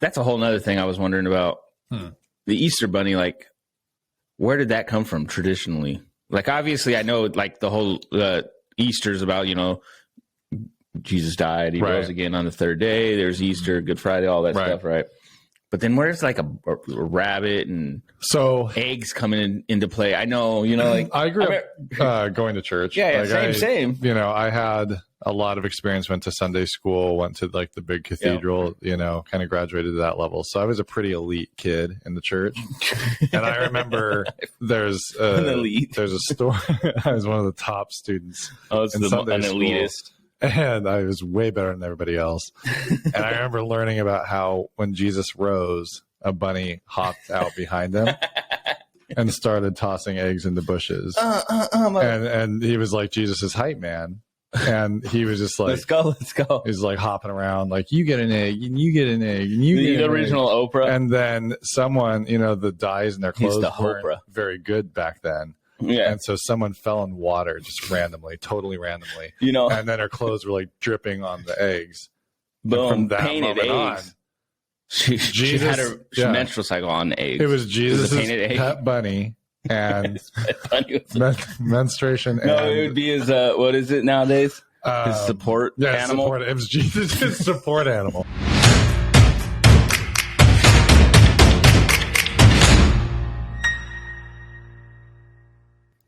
that's a whole nother thing I was wondering about. The Easter Bunny, like, where did that come from traditionally? Like, obviously, I know, like, the whole Easter's about, Jesus died. He rose again on the third day. There's Easter, Good Friday, all that stuff, right? But then where's, like, a rabbit and eggs coming into play? I know, like... I grew up going to church. Yeah, like same. I had a lot of experience, went to Sunday school, went to, like, the big cathedral, kind of graduated to that level. So I was a pretty elite kid in the church. And I remember there's a story. I was one of the top students in Sunday school. Elitist. And I was way better than everybody else. And I remember learning about how when Jesus rose, a bunny hopped out behind him and started tossing eggs into bushes. And he was like Jesus' hype man. And he was just like, let's go. He's like hopping around, like, you get an egg, and you get an egg, and you get an egg. The original Oprah. And then someone, the dyes in their clothes weren't very good back then. Yeah. And so someone fell in water just totally randomly. And then her clothes were like dripping on the eggs. Boom, from that painted eggs. She had her menstrual cycle on the eggs. It was Jesus' pet bunny and menstruation. No, it would be his, what is it nowadays? His support animal? It was Jesus' support animal.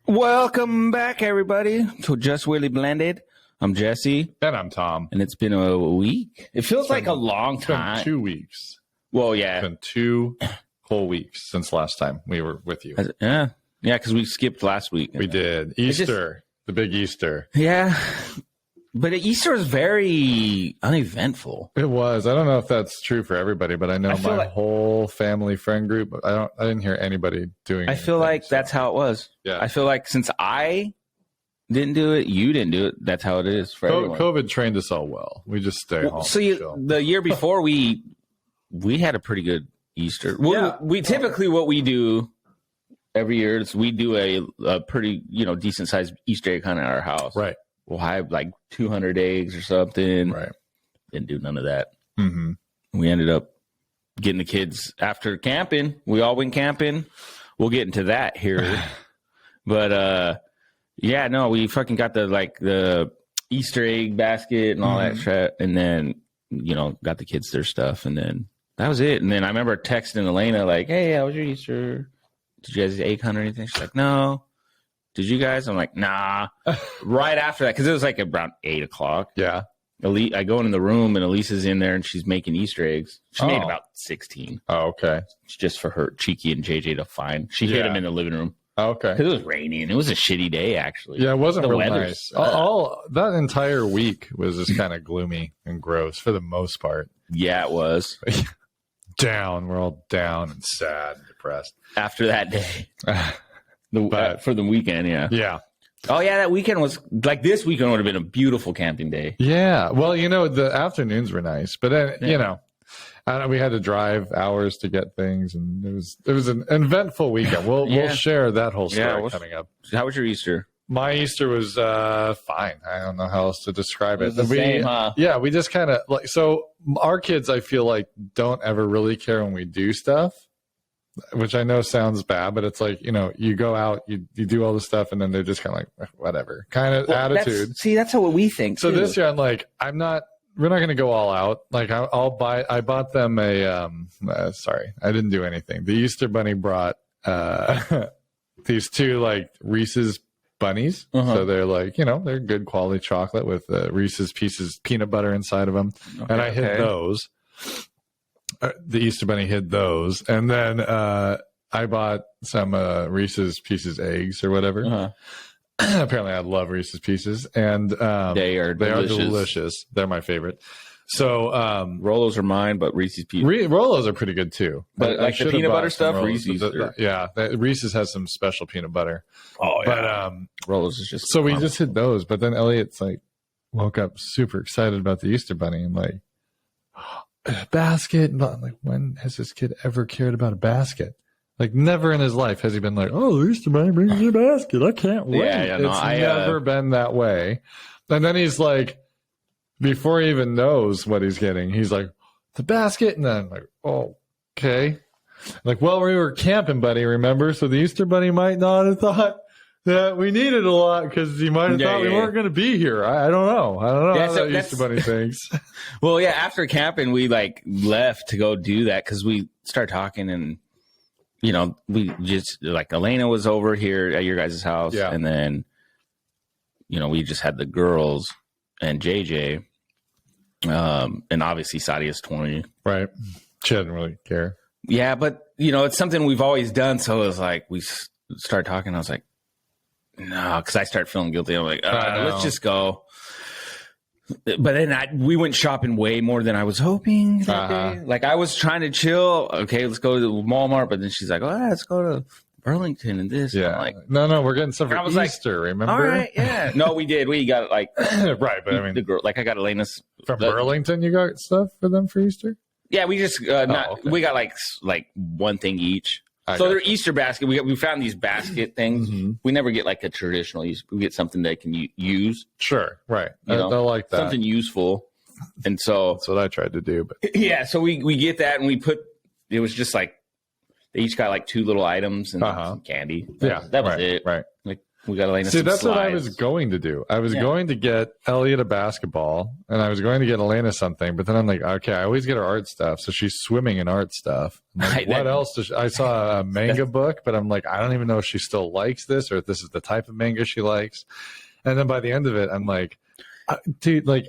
Welcome back, everybody, to Just Really Blended. I'm Jesse. And I'm Tom. And it's been a week. It feels like a long time. It's been 2 weeks. Well, yeah. It's been 2 whole weeks since last time we were with you. Yeah, because we skipped last week. We did. Easter, the big Easter. Yeah. But Easter was very uneventful. It was. I don't know if that's true for everybody, but I know my whole family friend group, I didn't hear anybody doing it. I feel like that's how it was. Yeah. I feel like since I didn't do it, you didn't do it. That's how it is for everyone. COVID trained us all well. We just stay home. So the year before we had a pretty good Easter. We typically what we do every year is we do a pretty, decent sized Easter egg hunt at our house. Right. We'll have like 200 eggs or something. Right. Didn't do none of that. Mm-hmm. We ended up getting the kids after camping. We all went camping. We'll get into that here. But, we fucking got the Easter egg basket and all that shit. And then, got the kids their stuff. And then that was it. And then I remember texting Elena like, hey, how was your Easter? Did you guys egg hunt or anything? She's like, no. Did you guys? I'm like, nah. Right after that, because it was like around 8 o'clock. Yeah. I go in the room and Elisa's in there and she's making Easter eggs. She made about 16. Oh, okay. It's just for her, Cheeky and JJ to find. She hid them in the living room. Oh, okay. Because it was rainy and it was a shitty day, actually. Yeah, it wasn't real nice. All that entire week was just kind of gloomy and gross for the most part. Yeah, it was. We're all down and sad and depressed. After that day. For the weekend, yeah. Yeah. Oh, yeah, that weekend was, like, this weekend would have been a beautiful camping day. Yeah. Well, the afternoons were nice. But then, we had to drive hours to get things, and it was an eventful weekend. We'll share that whole story coming up. How was your Easter? My Easter was fine. I don't know how else to describe it. It was the same, huh? Yeah, we just kind of, so our kids, I feel like, don't ever really care when we do stuff. Which I know sounds bad, but it's like, you go out, you do all this stuff, and then they're just kind of like, whatever kind of attitude. That's what we think. So this year, I'm like, we're not going to go all out. Like, I bought them sorry, I didn't do anything. The Easter Bunny brought these 2 like Reese's bunnies. So they're like, they're good quality chocolate with Reese's Pieces peanut butter inside of them. Okay, and I hid those. The Easter Bunny hid those, and then I bought some Reese's Pieces eggs or whatever. Apparently, I love Reese's Pieces, and they are delicious. They're my favorite. So Rolos are mine, but Reese's Pieces. Rolos are pretty good too. But like the peanut butter stuff, Reese's. Reese's has some special peanut butter. Oh yeah. But Rolos is just so we just hid those. But then Elliot's like woke up super excited about the Easter Bunny and like. A basket. I'm like, when has this kid ever cared about a basket? Like, never in his life has he been like, oh, the Easter Bunny brings me a basket. I can't wait. It's never been that way. And then he's like, before he even knows what he's getting, he's like, the basket. And then I'm like, oh, okay. Like, well, we were camping, buddy, remember? So the Easter Bunny might not have thought that we needed a lot because he might have thought we weren't going to be here. I don't know. I don't know how that Easter Bunny thinks. Well, yeah, after camping, we like left to go do that because we started talking and, you know, we just like Elena was over here at your guys' house. Yeah. And then, you know, we just had the girls and JJ. And obviously Sadia's 20. Right. She didn't really care. Yeah, but, you know, it's something we've always done. So it was like we started talking. I was like, no, because I started feeling guilty. I'm like, let's just go. But then we went shopping way more than I was hoping that day. Like, I was trying to chill. Okay, let's go to Walmart. But then she's like, let's go to Burlington and this. Yeah. And I'm like, no, we're getting stuff for Easter, remember? All right, yeah. No, we did. We got like, right, but I mean, the girl, like I got Elena's. From Burlington, you got stuff for them for Easter? Yeah, we just, we got like one thing each. So they're Easter basket. We found these basket things. Mm-hmm. We never get like a traditional Easter. We get something they can use. Sure, right. I like that. Something useful. And so that's what I tried to do. But yeah, so we get that and we put. It was just like they each got like 2 little items and some candy. That was it. Right. Like we got Elena. See, that's slides. what I was going to do. I was going to get Elliot a basketball, and I was going to get Elena something. But then I'm like, okay, I always get her art stuff, so she's swimming in art stuff. Like, what else? I saw a manga book, but I'm like, I don't even know if she still likes this or if this is the type of manga she likes. And then by the end of it, I'm like, dude, like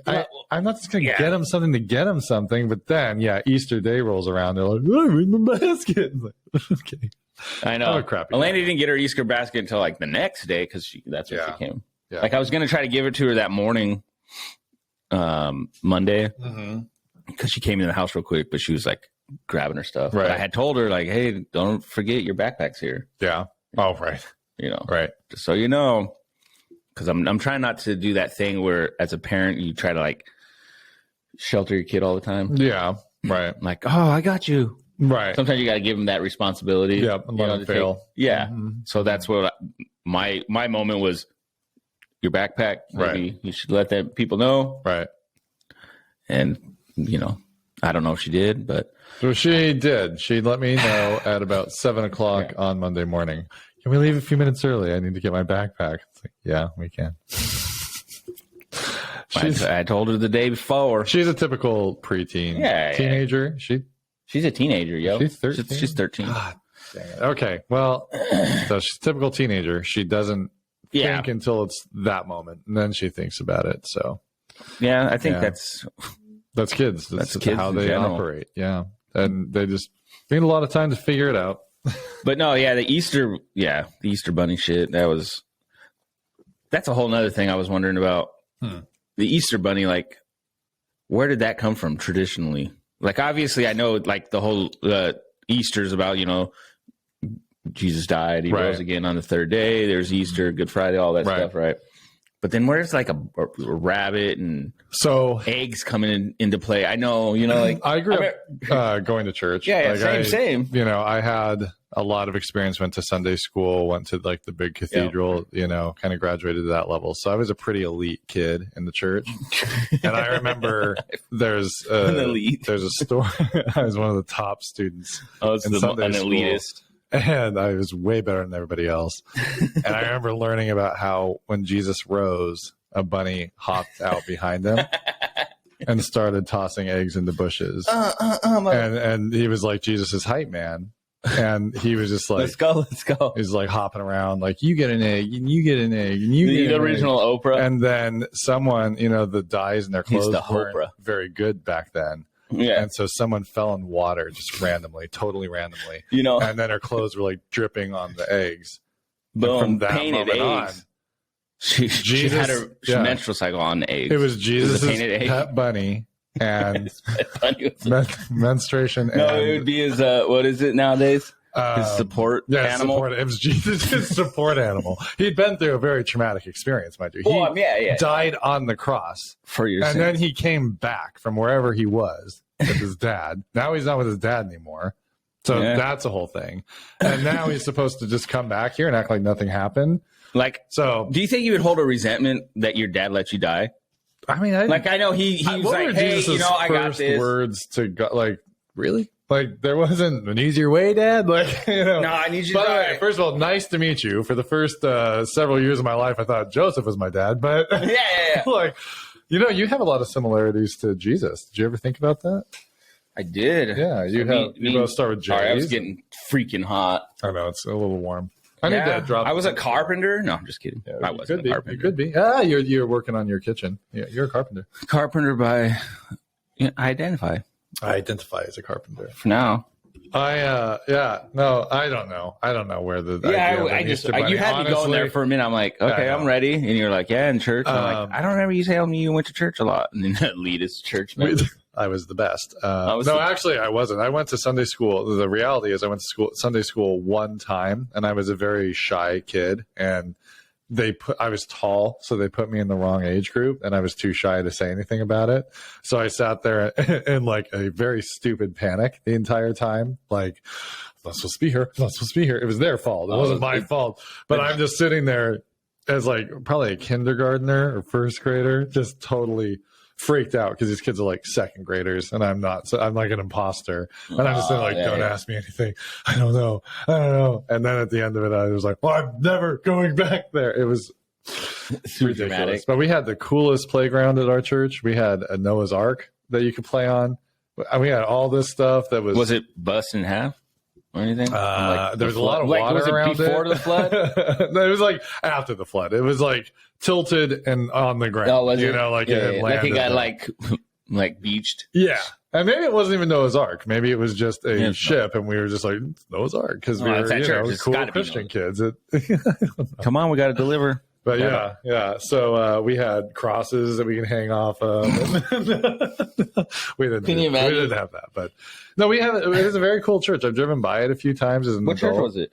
I'm not just gonna get him something to get him something. But then, Easter Day rolls around, they're like, oh, read my basket. Like, okay. I know. Elena didn't get her Easter basket until like the next day because that's when she came. Yeah. Like I was gonna try to give it to her that morning, Monday, because she came in the house real quick, but she was like grabbing her stuff. Right. But I had told her like, hey, don't forget your backpack's here. Yeah. Oh, right. You know. Right. Just so you know, because I'm trying not to do that thing where as a parent you try to like shelter your kid all the time. Yeah. Right. Like, oh, I got you. Right. Sometimes you got to give them that responsibility. Yeah, let them fail. Yeah. Mm-hmm. So that's what my moment was. Your backpack. Maybe you should let that people know. Right. And you know, I don't know if she did, but well, she did. She let me know at about 7:00 on Monday morning. Can we leave a few minutes early? I need to get my backpack. It's like, yeah, we can. I told her the day before. She's a typical preteen teenager. She's a teenager, yo. She's 13. She's 13. God, dang it. Okay, well, so she's a typical teenager. She doesn't think until it's that moment, and then she thinks about it. So, yeah, I think that's kids. That's kids how they operate. Yeah, and they just need a lot of time to figure it out. But no, the Easter Bunny shit. That's a whole nother thing I was wondering about. The Easter Bunny, like, where did that come from traditionally? Like, obviously, I know, like, the whole Easter's about, you know, Jesus died, he rose again on the 3rd day. There's Easter, Good Friday, all that stuff, right? But then where's like a rabbit and eggs coming into play? I know, you know, like I grew up going to church. Yeah, like same. You know, I had a lot of experience, went to Sunday school, went to like the big cathedral, you know, kind of graduated to that level. So I was a pretty elite kid in the church. And I remember there's a story. I was one of the top students in Sunday school. Elitist. And I was way better than everybody else. And I remember learning about how when Jesus rose, a bunny hopped out behind him and started tossing eggs into bushes. And he was like Jesus' hype man. And he was just like, let's go. He's like hopping around, like, you get an egg, and you get an egg, and you get an egg. The original Oprah. And then someone, you know, the dyes in their clothes weren't very good back then. Yeah. And so someone fell in water just randomly, totally randomly. You know, and then her clothes were like dripping on the eggs. Boom, from that painted moment eggs. On, she had her menstrual cycle on the eggs. It was Jesus' pet bunny and menstruation. No, it would be his, what is it nowadays? His support animal. It was Jesus' support animal. He'd been through a very traumatic experience, mind you. He died on the cross for your sins. Then he came back from wherever he was with his dad. Now he's not with his dad anymore. So that's a whole thing. And now he's supposed to just come back here and act like nothing happened. Like, so do you think you would hold a resentment that your dad let you die? I mean, I know he was what like, were hey, Jesus' I got first this. words to God? Like, really? Like, there wasn't an easier way, Dad? Like, No, I need you to By the way, try. first of all, nice to meet you. For the first several years of my life, I thought Joseph was my dad. But Yeah. like, you have a lot of similarities to Jesus. Did you ever think about that? I did. Yeah, you both start with J's. Sorry, I was getting freaking hot. I know, it's a little warm. I need to drop. I was a carpenter. No, I'm just kidding. Yeah, I wasn't a carpenter. You could be. You're working on your kitchen. Yeah, you're a carpenter. Carpenter by identify. I identify as a carpenter. For now. I don't know. I don't know where the you had me going there for a minute. I'm like, okay, I'm ready, and you're like, yeah, in church. I'm like, I don't remember you telling me you went to church a lot, and then lead us to church. I was the best. Actually, I wasn't. I went to Sunday school. The reality is, I went to Sunday school one time, and I was a very shy kid, and I was tall, so they put me in the wrong age group, and I was too shy to say anything about it. So I sat there in like a very stupid panic the entire time. Like, I'm not supposed to be here. I'm not supposed to be here. It was their fault. It wasn't my fault. But I'm just sitting there as like probably a kindergartner or first grader, just totally freaked out because these kids are like second graders and I'm not. So I'm like an imposter. And I'm just like, don't ask me anything. I don't know. And then at the end of it, I was like, well, I'm never going back there. It was ridiculous. Dramatic. But we had the coolest playground at our church. We had a Noah's Ark that you could play on. We had all this stuff that was. Was it bust in half? Or anything? There was a lot of water was it around before the flood? No, it was like after the flood. It was like tilted and on the ground. Oh, was it? It like it got like beached. Yeah, and maybe it wasn't even Noah's Ark. Maybe it was just a ship, and we were just like Noah's Ark because we were cool Christian kids. Come on, we got to deliver. But yeah. So we had crosses that we can hang off of. we didn't have that, but no, it was a very cool church. I've driven by it a few times as an adult. What church was it?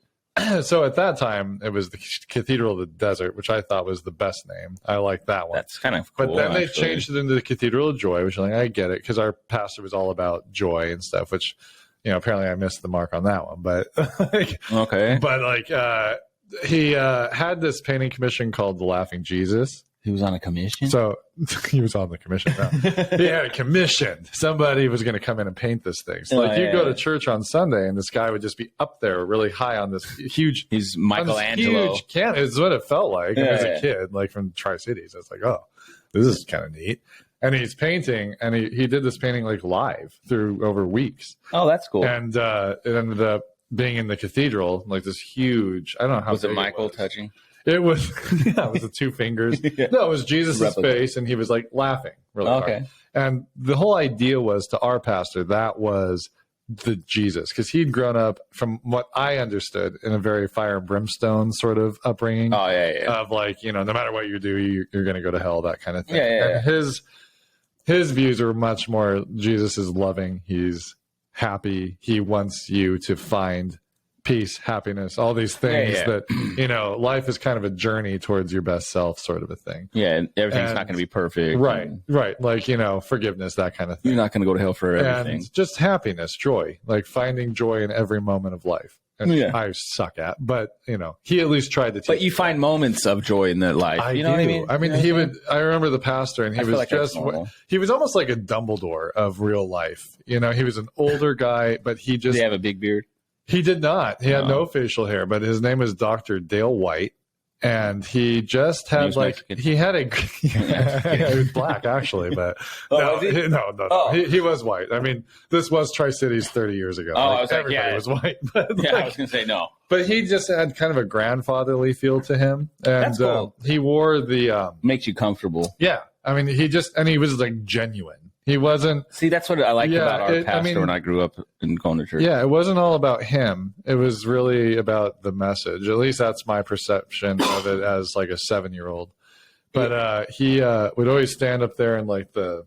So at that time, it was the Cathedral of the Desert, which I thought was the best name. I like that one. That's kind of cool. But then they changed it into the Cathedral of Joy, which I get it because our pastor was all about joy and stuff. Which, apparently I missed the mark on that one. But okay. But he had this painting commission called The Laughing Jesus. He was on a commission? So he was on the commission. No. He had a commission. Somebody was going to come in and paint this thing. So you go to church on Sunday and this guy would just be up there really high on this huge. He's Michelangelo. Huge canvas. It's what it felt like as a kid, like from Tri-Cities. I was like, oh, this is kind of neat. And he's painting, and he did this painting like live through over weeks. Oh, that's cool. And it ended up being in the cathedral, like this huge. I don't know how was it Michael touching? It was. Yeah, it was the two fingers. No, it was Jesus' face, and he was like laughing really hard. And the whole idea was to our pastor that was the Jesus, because he'd grown up, from what I understood, in a very fire and brimstone sort of upbringing. Oh yeah. Of like, no matter what you do, you're going to go to hell, that kind of thing. Yeah. And his views are much more. Jesus is loving. He's happy. He wants you to find peace, happiness, all these things that, life is kind of a journey towards your best self sort of a thing. Yeah. And everything's not going to be perfect. Right. Like, forgiveness, that kind of thing. You're not going to go to hell for everything. And just happiness, joy, like finding joy in every moment of life. And I suck at, but he at least tried to teach. But you find moments of joy in that life. What I mean? I mean, I remember the pastor, and he was he was almost like a Dumbledore of real life. He was an older guy, but he just. Did he have a big beard? He did not. He had no facial hair, but his name was Dr. Dale White. And he just had he had he was black actually, but no. He was white. I mean, this was Tri-Cities 30 years ago. I was everybody was white. But I was gonna say no. But he just had kind of a grandfatherly feel to him, and that's cool. He wore the makes you comfortable. Yeah, I mean, he was like genuine. He wasn't. See, that's what I like about our pastor when I grew up in going to church. Yeah, it wasn't all about him. It was really about the message. At least that's my perception of it as like a 7-year-old. But he would always stand up there and like it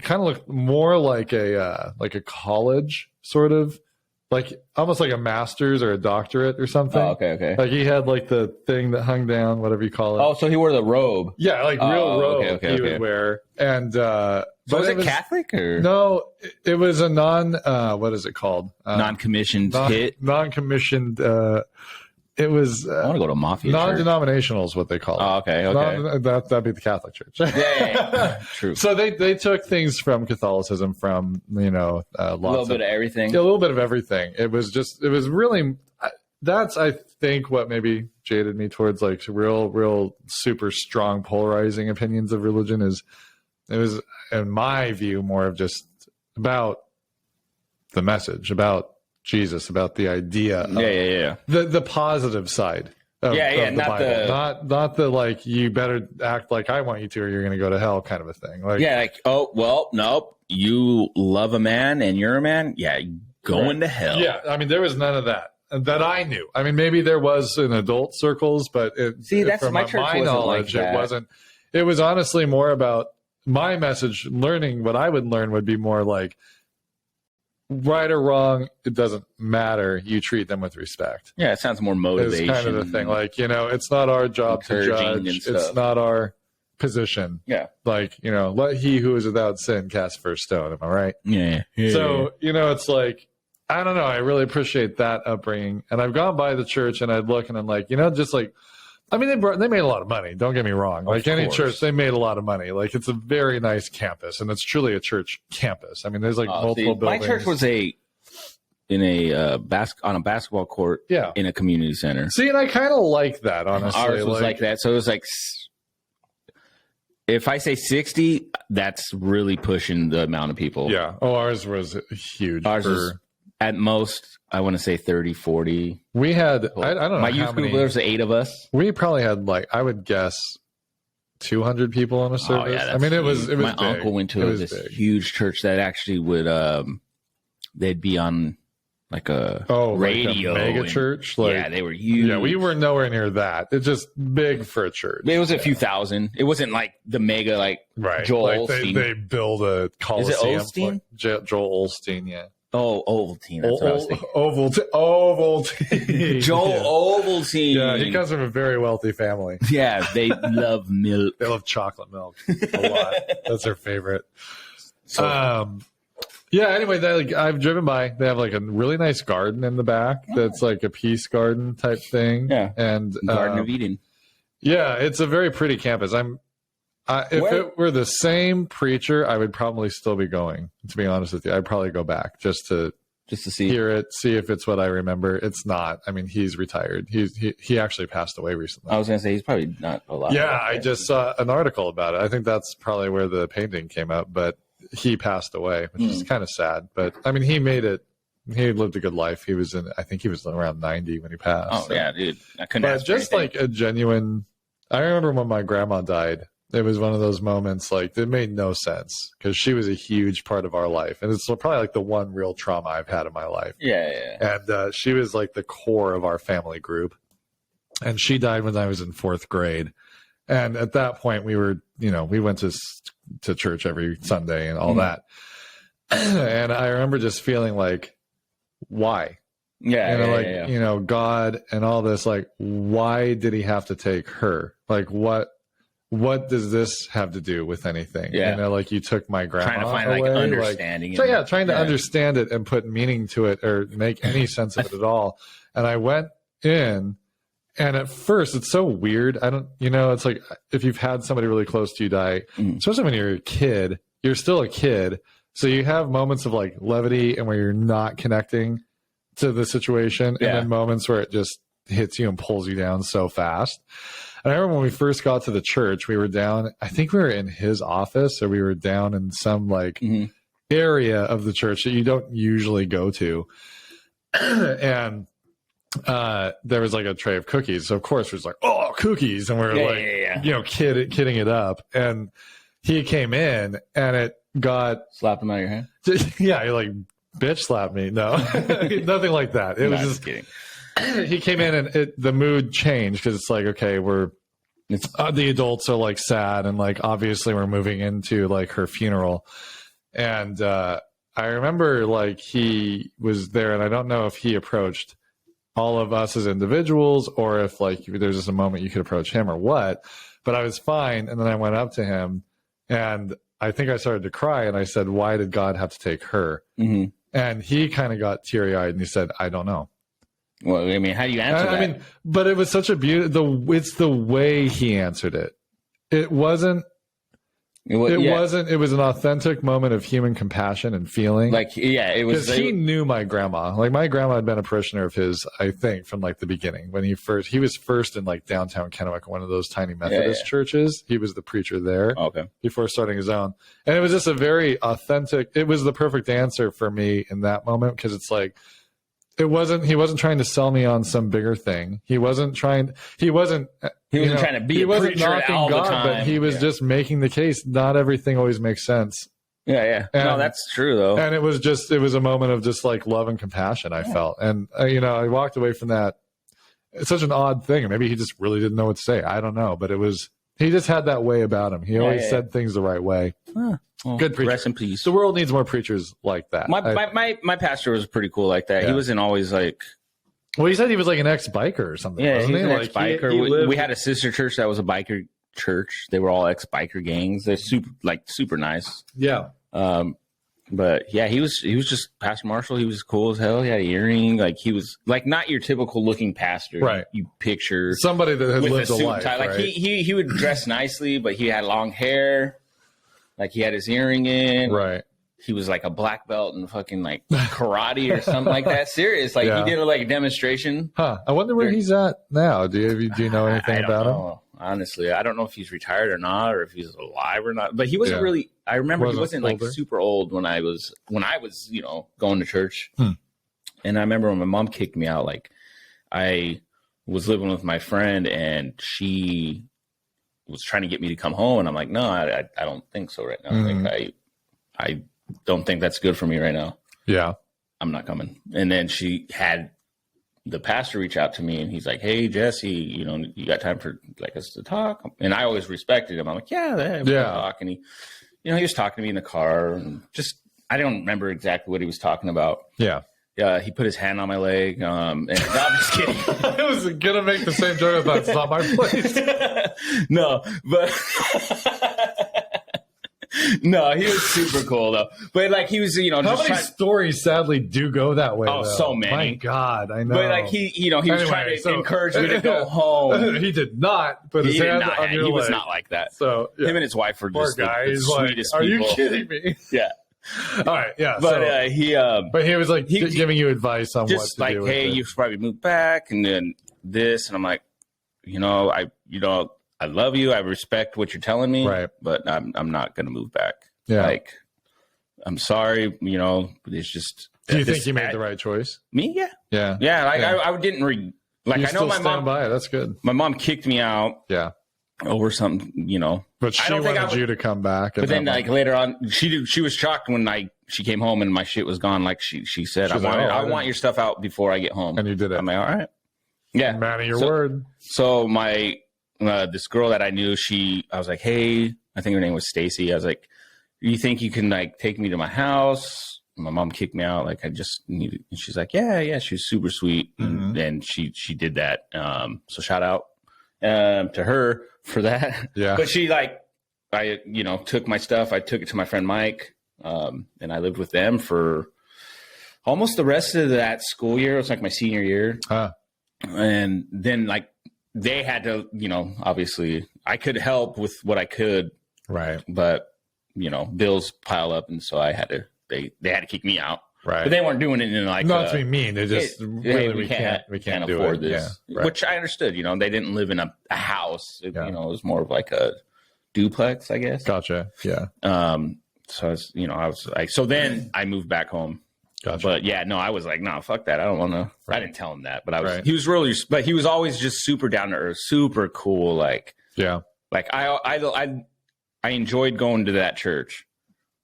kind of looked more like a college sort of. Like almost like a master's or a doctorate or something. Oh, okay. Like he had like the thing that hung down, whatever you call it. Oh, so he wore the robe. Yeah, like real robe he would wear. And so was it Catholic or no? It was a what is it called? Non-commissioned hit. Non-commissioned it was I want to go to a mafia church. non-denominational is what they call it. Oh, okay. That'd be the Catholic Church. Yeah. True. So they took things from Catholicism, from a little bit of everything. A little bit of everything. It was really, that's I think what maybe jaded me towards like real super strong polarizing opinions of religion. It was, in my view, more of just about the message, about Jesus, about the idea of the positive side of the not Bible. Not the like, you better act like I want you to or you're going to go to hell kind of a thing. Like, oh, well, nope. You love a man and you're a man? Yeah, going to hell. Yeah, I mean, there was none of that I knew. I mean, maybe there was in adult circles, but that's from my church. My knowledge, like that. It wasn't. It was honestly more about my message. Learning what I would learn would be more like, right or wrong, it doesn't matter. You treat them with respect. Yeah, it sounds more motivation. It's kind of the thing. Like, it's not our job to judge. It's not our position. Yeah. Like, let he who is without sin cast first stone. Am I right? Yeah. So, it's like, I don't know. I really appreciate that upbringing. And I've gone by the church and I'd look and I'm like, just like, I mean, they made a lot of money. Don't get me wrong. Like any church, they made a lot of money. Like, it's a very nice campus, and it's truly a church campus. I mean, there's like multiple buildings. My church was on a basketball court. Yeah. In a community center. See, and I kind of like that. Honestly, ours was like that. So it was like, if I say 60, that's really pushing the amount of people. Yeah. Oh, ours was huge. Ours was at most, I want to say 30, 40. We had, I don't know. My youth group, there was 8 of us. We probably had I would guess 200 people in a service. Oh, yeah, I mean, it was my big. uncle went to this huge church that actually would, they'd be on like a radio. Like a mega church? Yeah, they were huge. Yeah, we were nowhere near that. It's just big for a church. It was a few thousand. It wasn't like the mega, like Joel Osteen. They build a coliseum. Is it Osteen? Joel Osteen, yeah. Oh, Ovaltine. That's what I was thinking. Ovaltine. Joel Ovaltine. Yeah, he comes from a very wealthy family. Yeah, they love milk. They love chocolate milk a lot. That's their favorite. Yeah, anyway, I've driven by. They have like a really nice garden in the back that's like a peace garden type thing. Yeah. And Garden of Eden. Yeah, it's a very pretty campus. If it were the same preacher, I would probably still be going. To be honest with you, I'd probably go back just to see, hear it, see if it's what I remember. It's not. I mean, he's retired. He actually passed away recently. I was gonna say he's probably not alive. Yeah, I just saw an article about it. I think that's probably where the painting came up. But he passed away, which is kind of sad. But I mean, he made it. He lived a good life. I think he was around 90 when he passed. Oh yeah, dude. I couldn't. But just like a genuine. I remember when my grandma died. It was one of those moments like that made no sense because she was a huge part of our life. And it's probably like the one real trauma I've had in my life. Yeah. And she was like the core of our family group. And she died when I was in 4th grade. And at that point we were, we went to church every Sunday and all that. And I remember just feeling like, why? Yeah. God and all this, like, why did he have to take her? Like, what does this have to do with anything? Yeah. Like you took my grandma trying to find away. like understanding. Trying to understand it and put meaning to it or make any sense of it at all. And I went in, and at first it's so weird. It's like if you've had somebody really close to you die, especially when you're a kid, you're still a kid. So you have moments of like levity and where you're not connecting to the situation, and then moments where it just hits you and pulls you down so fast. And I remember when we first got to the church, we were down, I think we were in his office, or we were down in some like area of the church that you don't usually go to. And there was like a tray of cookies. So of course, it was like, oh, cookies. And we were kidding it up. And he came in and it got slapped him out of your hand. Yeah. He like bitch slapped me. No, nothing like that. It was just kidding. He came in and the mood changed because it's like, okay, the adults are like sad and like obviously we're moving into like her funeral. And I remember like he was there, and I don't know if he approached all of us as individuals or if like there's just a moment you could approach him or what, but I was fine. And then I went up to him and I think I started to cry, and I said, why did God have to take her? And he kind of got teary-eyed and he said, I don't know. Well, I mean, how do you answer that? I mean, but it was such a it's the way he answered it. It wasn't. It was an authentic moment of human compassion and feeling. Like, yeah, it was. Because he knew my grandma. Like, my grandma had been a parishioner of his, I think, from like the beginning. When he was first in like downtown Kennewick, one of those tiny Methodist churches. He was the preacher there. Okay. Before starting his own, and it was just a very authentic. It was the perfect answer for me in that moment, because it's like. He wasn't trying to sell me on some bigger thing. He wasn't trying to be a preacher all the time. But he was just making the case. Not everything always makes sense. Yeah. No, that's true though. And it was a moment of just like love and compassion, I felt. And, I walked away from that. It's such an odd thing. Maybe he just really didn't know what to say. I don't know. But he just had that way about him. He always said things the right way. Huh. Well, good preacher. Rest in peace. The world needs more preachers like that. My pastor was pretty cool like that. Yeah. He wasn't always like. Well, he said he was like an ex-biker or something. Yeah, wasn't he was an ex-biker. We had a sister church that was a biker church. They were all ex-biker gangs. They're super nice. Yeah. But yeah, he was just Pastor Marshall. He was cool as hell. He had an earring. Like, he was like not your typical looking pastor. Right. You picture somebody that has lived a life. Like, right? he would dress nicely, but he had long hair. Like, he had his earring in. Right. He was like a black belt in fucking like karate or something like that. Serious. Like, he did like a demonstration. Huh. I wonder where he's at now. Do you know anything about him? Honestly, I don't know if he's retired or not, or if he's alive or not. But he wasn't really. I remember he wasn't like super old when I was going to church. And I remember when my mom kicked me out. Like, I was living with my friend, and she was trying to get me to come home, and I'm like, no, I don't think so right now. Like, I don't think that's good for me right now. Yeah, I'm not coming. And then she had the pastor reach out to me, and he's like, hey, Jesse, you got time for like us to talk? And I always respected him. I'm like, yeah, we can talk. And he was talking to me in the car, and just, I don't remember exactly what he was talking about. Yeah. Yeah, he put his hand on my leg. And no, I'm just kidding. I was gonna make the same joke about it's not my place. No, but no, he was super cool though. But like, he was, how many stories sadly do go that way? Oh, though? So many. My God, I know. But like, he was trying to encourage me to go home. He did not put his hand on your leg. He was not like that. So him and his wife were just the sweetest people. Are you kidding me? Yeah. All right, yeah. But he was like giving you advice on what to like, do. Hey, you should probably move back, and then this, and I'm like, I love you, I respect what you're telling me, right? But I'm not gonna move back. Yeah. Like, I'm sorry, it's just. Do you think you made the right choice? Me, yeah. Like, I didn't like. You I know my mom. By it. That's good. My mom kicked me out. Yeah. Over something, But she wanted you to come back. But then, like, later on, she was shocked when she came home and my shit was gone. Like she said, I want your stuff out before I get home. And you did it. I'm like, all right. Yeah. Man of your word. So my this girl that I knew, I was like, hey, I think her name was Stacy. I was like, you think you can like take me to my house? My mom kicked me out. Like, I just needed. And she's like, yeah. She's super sweet, and she did that. So shout out to her for that. Yeah. But she I took my stuff. I took it to my friend Mike, and I lived with them for almost the rest of that school year. It was like my senior year. And then like they had to, obviously I could help with what I could. Right. But, bills pile up. And so I had to, they had to kick me out. Right. But they weren't doing it in like, not to be mean. They just we can't afford this, right. Which I understood, they didn't live in a house. It was more of like a duplex, I guess. Gotcha. Yeah. So I was like, so then I moved back home. Gotcha. But yeah, no, I was like, no, fuck that. I don't want to, I didn't tell him that, but he was really, but he was always just super down to earth, super cool. Like, yeah. Like I enjoyed going to that church.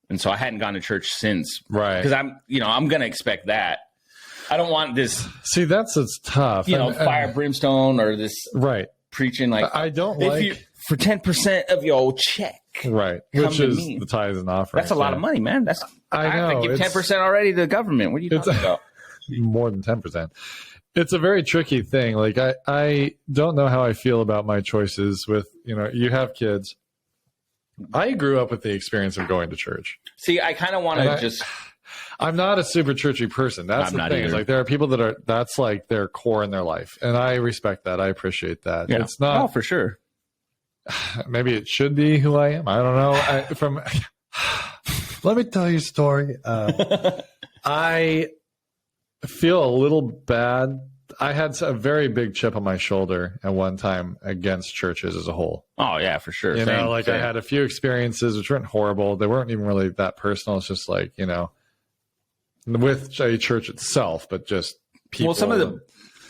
And so I hadn't gone to church since. Right. Because I'm going to expect that. I don't want this. See, it's tough. Fire brimstone or this preaching. Like, I don't for 10% of your check. Right. Which is the tithes and offerings. That's a lot of money, man. I have to give 10% already to the government. What are you talking about? More than 10%. It's a very tricky thing. Like, I don't know how I feel about my choices with, you have kids. I grew up with the experience of going to church. See, I kind of want to I'm not a super churchy person. That's the thing. It's like there are people that are, that's like their core in their life. And I respect that. I appreciate that. Yeah. It's not. Oh, for sure. Maybe it should be who I am. I don't know. Let me tell you a story. I feel a little bad. I had a very big chip on my shoulder at one time against churches as a whole. Oh, yeah, for sure. Same. I had a few experiences which weren't horrible. They weren't even really that personal. It's just like, with a church itself, but just people. Well, some of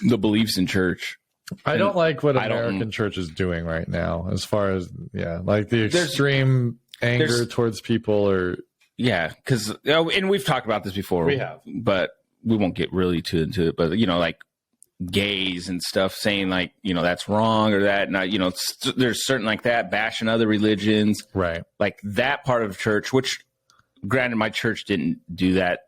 the beliefs in church. I don't like what American church is doing right now as far as, like the extreme anger towards people or. Yeah, because, and we've talked about this before. We have. But we won't get really too into it. But, like gays and stuff saying like, that's wrong or that. And, there's certain like that, bashing other religions. Right. Like that part of church, which granted my church didn't do that.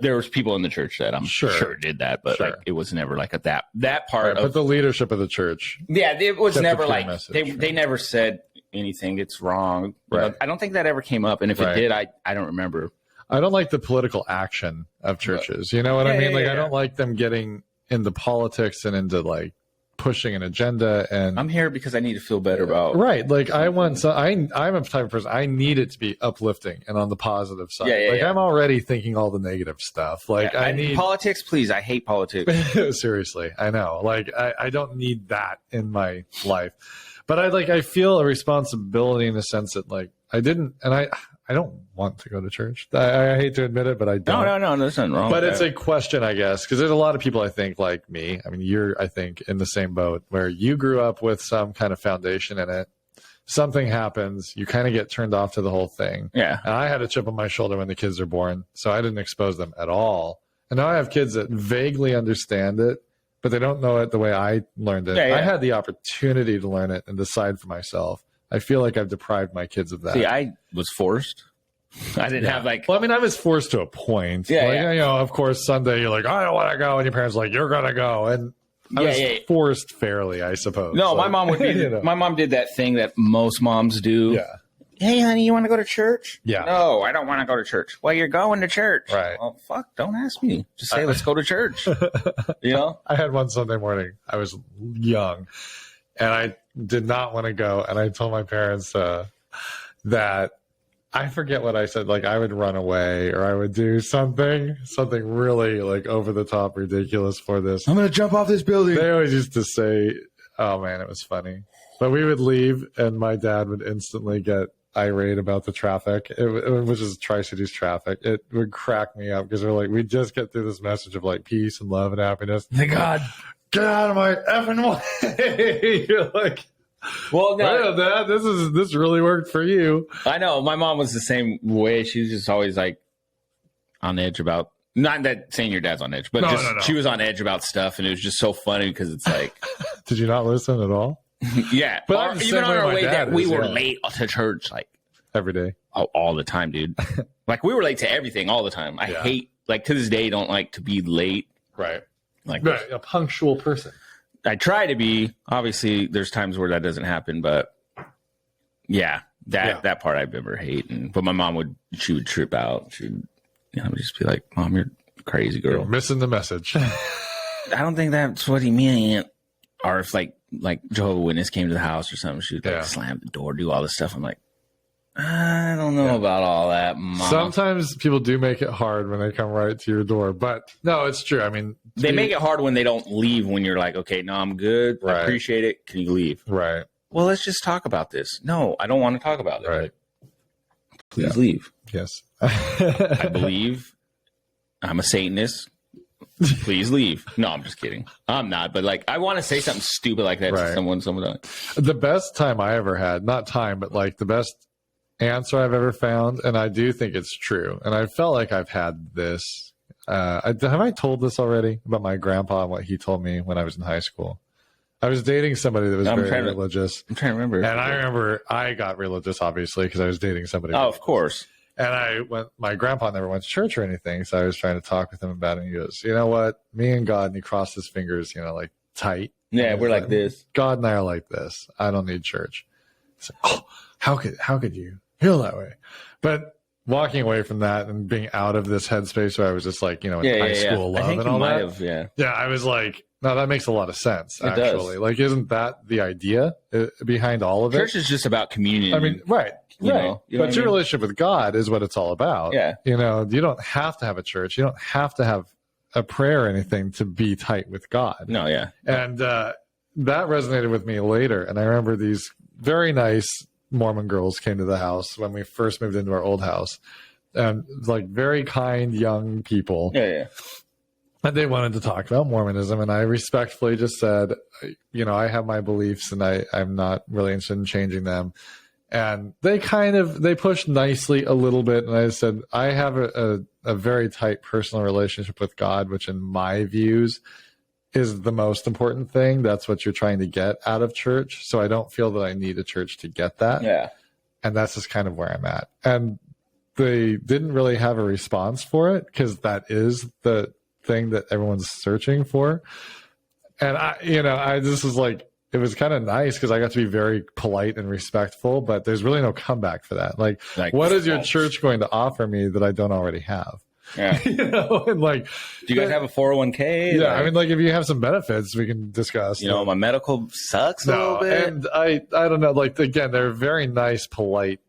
There was people in the church that I'm sure did that, but like it was never like that part of. But the leadership of the church. Yeah, it was never like, they never said anything. It's wrong. Right. I don't think that ever came up. And if it did, I don't remember. I don't like the political action of churches. You know what I mean? I don't like them getting into politics and into like pushing an agenda. And I'm here because I need to feel better about. Right. Like I'm a type of person. I need it to be uplifting and on the positive side. I'm already thinking all the negative stuff. Like I need politics, please. I hate politics. Seriously. I know. Like I don't need that in my life, but I feel a responsibility in the sense that like I don't want to go to church. I hate to admit it, but I don't. No, there's nothing wrong. But it's a question, I guess, because there's a lot of people I think like me. I mean, you're, I think, in the same boat where you grew up with some kind of foundation in it. Something happens, you kind of get turned off to the whole thing. Yeah. And I had a chip on my shoulder when the kids are born, so I didn't expose them at all. And now I have kids that vaguely understand it, but they don't know it the way I learned it. I had the opportunity to learn it and decide for myself. I feel like I've deprived my kids of that. See, I was forced. I didn't have like. Well, I mean, I was forced to a point. Of course, Sunday you're like, I don't want to go, and your parents are like, you're gonna go, and I was forced fairly, I suppose. No, my mom would be. My mom did that thing that most moms do. Yeah. Hey, honey, you want to go to church? Yeah. No, I don't want to go to church. Well, you're going to church. Right. Well, fuck, don't ask me. Just say, let's go to church. I had one Sunday morning. I was young, and I did not want to go, and I told my parents that I forget what I said. Like I would run away, or I would do something really like over the top, ridiculous for this. I'm gonna jump off this building. They always used to say, "Oh man, it was funny." But we would leave, and my dad would instantly get irate about the traffic, which is Tri-Cities traffic. It would crack me up because we're like, we just get through this message of like peace and love and happiness. Thank God. Get out of my effing way. You're like, well, no, Dad, this really worked for you. I know. My mom was the same way. She was just always like on edge about, not that saying your dad's on edge, but she was on edge about stuff. And it was just so funny because it's like. Did you not listen at all? Yeah. But even on our way that we were late to church, like every day. All the time, dude. Like we were late to everything all the time. I hate, like to this day, don't like to be late. Right. Like a punctual person. I try to be. Obviously, there's times where that doesn't happen, but that part I remember hating. But my mom would trip out. She'd just be like, "Mom, you're a crazy girl. You're missing the message." I don't think that's what he meant. Or if like Jehovah's Witness came to the house or something, she'd like slam the door, do all this stuff. I'm like, I don't know about all that, Mom. Sometimes people do make it hard when they come right to your door, but no, it's true. I mean, they make it hard when they don't leave. When you're like, okay, no, I'm good. Right. I appreciate it. Can you leave? Right. Well, let's just talk about this. No, I don't want to talk about it. Right. Please leave. Yes. I believe I'm a Satanist. Please leave. No, I'm just kidding. I'm not. But like, I want to say something stupid like that to someone. The best time I ever had, not time, but like the best answer I've ever found, and I do think it's true, and I felt like I've had this. Have I told this already about my grandpa and what he told me when I was in high school? I was dating somebody that was very religious. I'm trying to remember. And I remember I got religious, obviously, because I was dating somebody. Oh, of course. And my grandpa never went to church or anything, so I was trying to talk with him about it. And he goes, you know what? Me and God, and he crossed his fingers, like tight. Yeah, we're like this. God and I are like this. I don't need church. So, how could you feel that way? But walking away from that and being out of this headspace where I was just like, in high school love and all that. Yeah, I was like, no, that makes a lot of sense, actually. Does. Like, isn't that the idea behind all of it? Church is just about communion. I mean, right. But your relationship with God is what it's all about. Yeah. You don't have to have a church. You don't have to have a prayer or anything to be tight with God. No, yeah. And that resonated with me later. And I remember these very nice Mormon girls came to the house when we first moved into our old house. And like very kind young people. Yeah. And they wanted to talk about Mormonism. And I respectfully just said, I have my beliefs and I'm not really interested in changing them. And they pushed nicely a little bit. And I said, I have a very tight personal relationship with God, which in my views is the most important thing. That's what you're trying to get out of church. So I don't feel that I need a church to get that. Yeah. And that's just kind of where I'm at. And they didn't really have a response for it because that is the thing that everyone's searching for. And this is like, it was kind of nice because I got to be very polite and respectful, but there's really no comeback for that. Like what is your church going to offer me that I don't already have? Yeah. And like, do you guys have a 401k? Yeah. I mean, like if you have some benefits, we can discuss. My medical sucks a little bit. And I don't know. Like, again, they're very nice, polite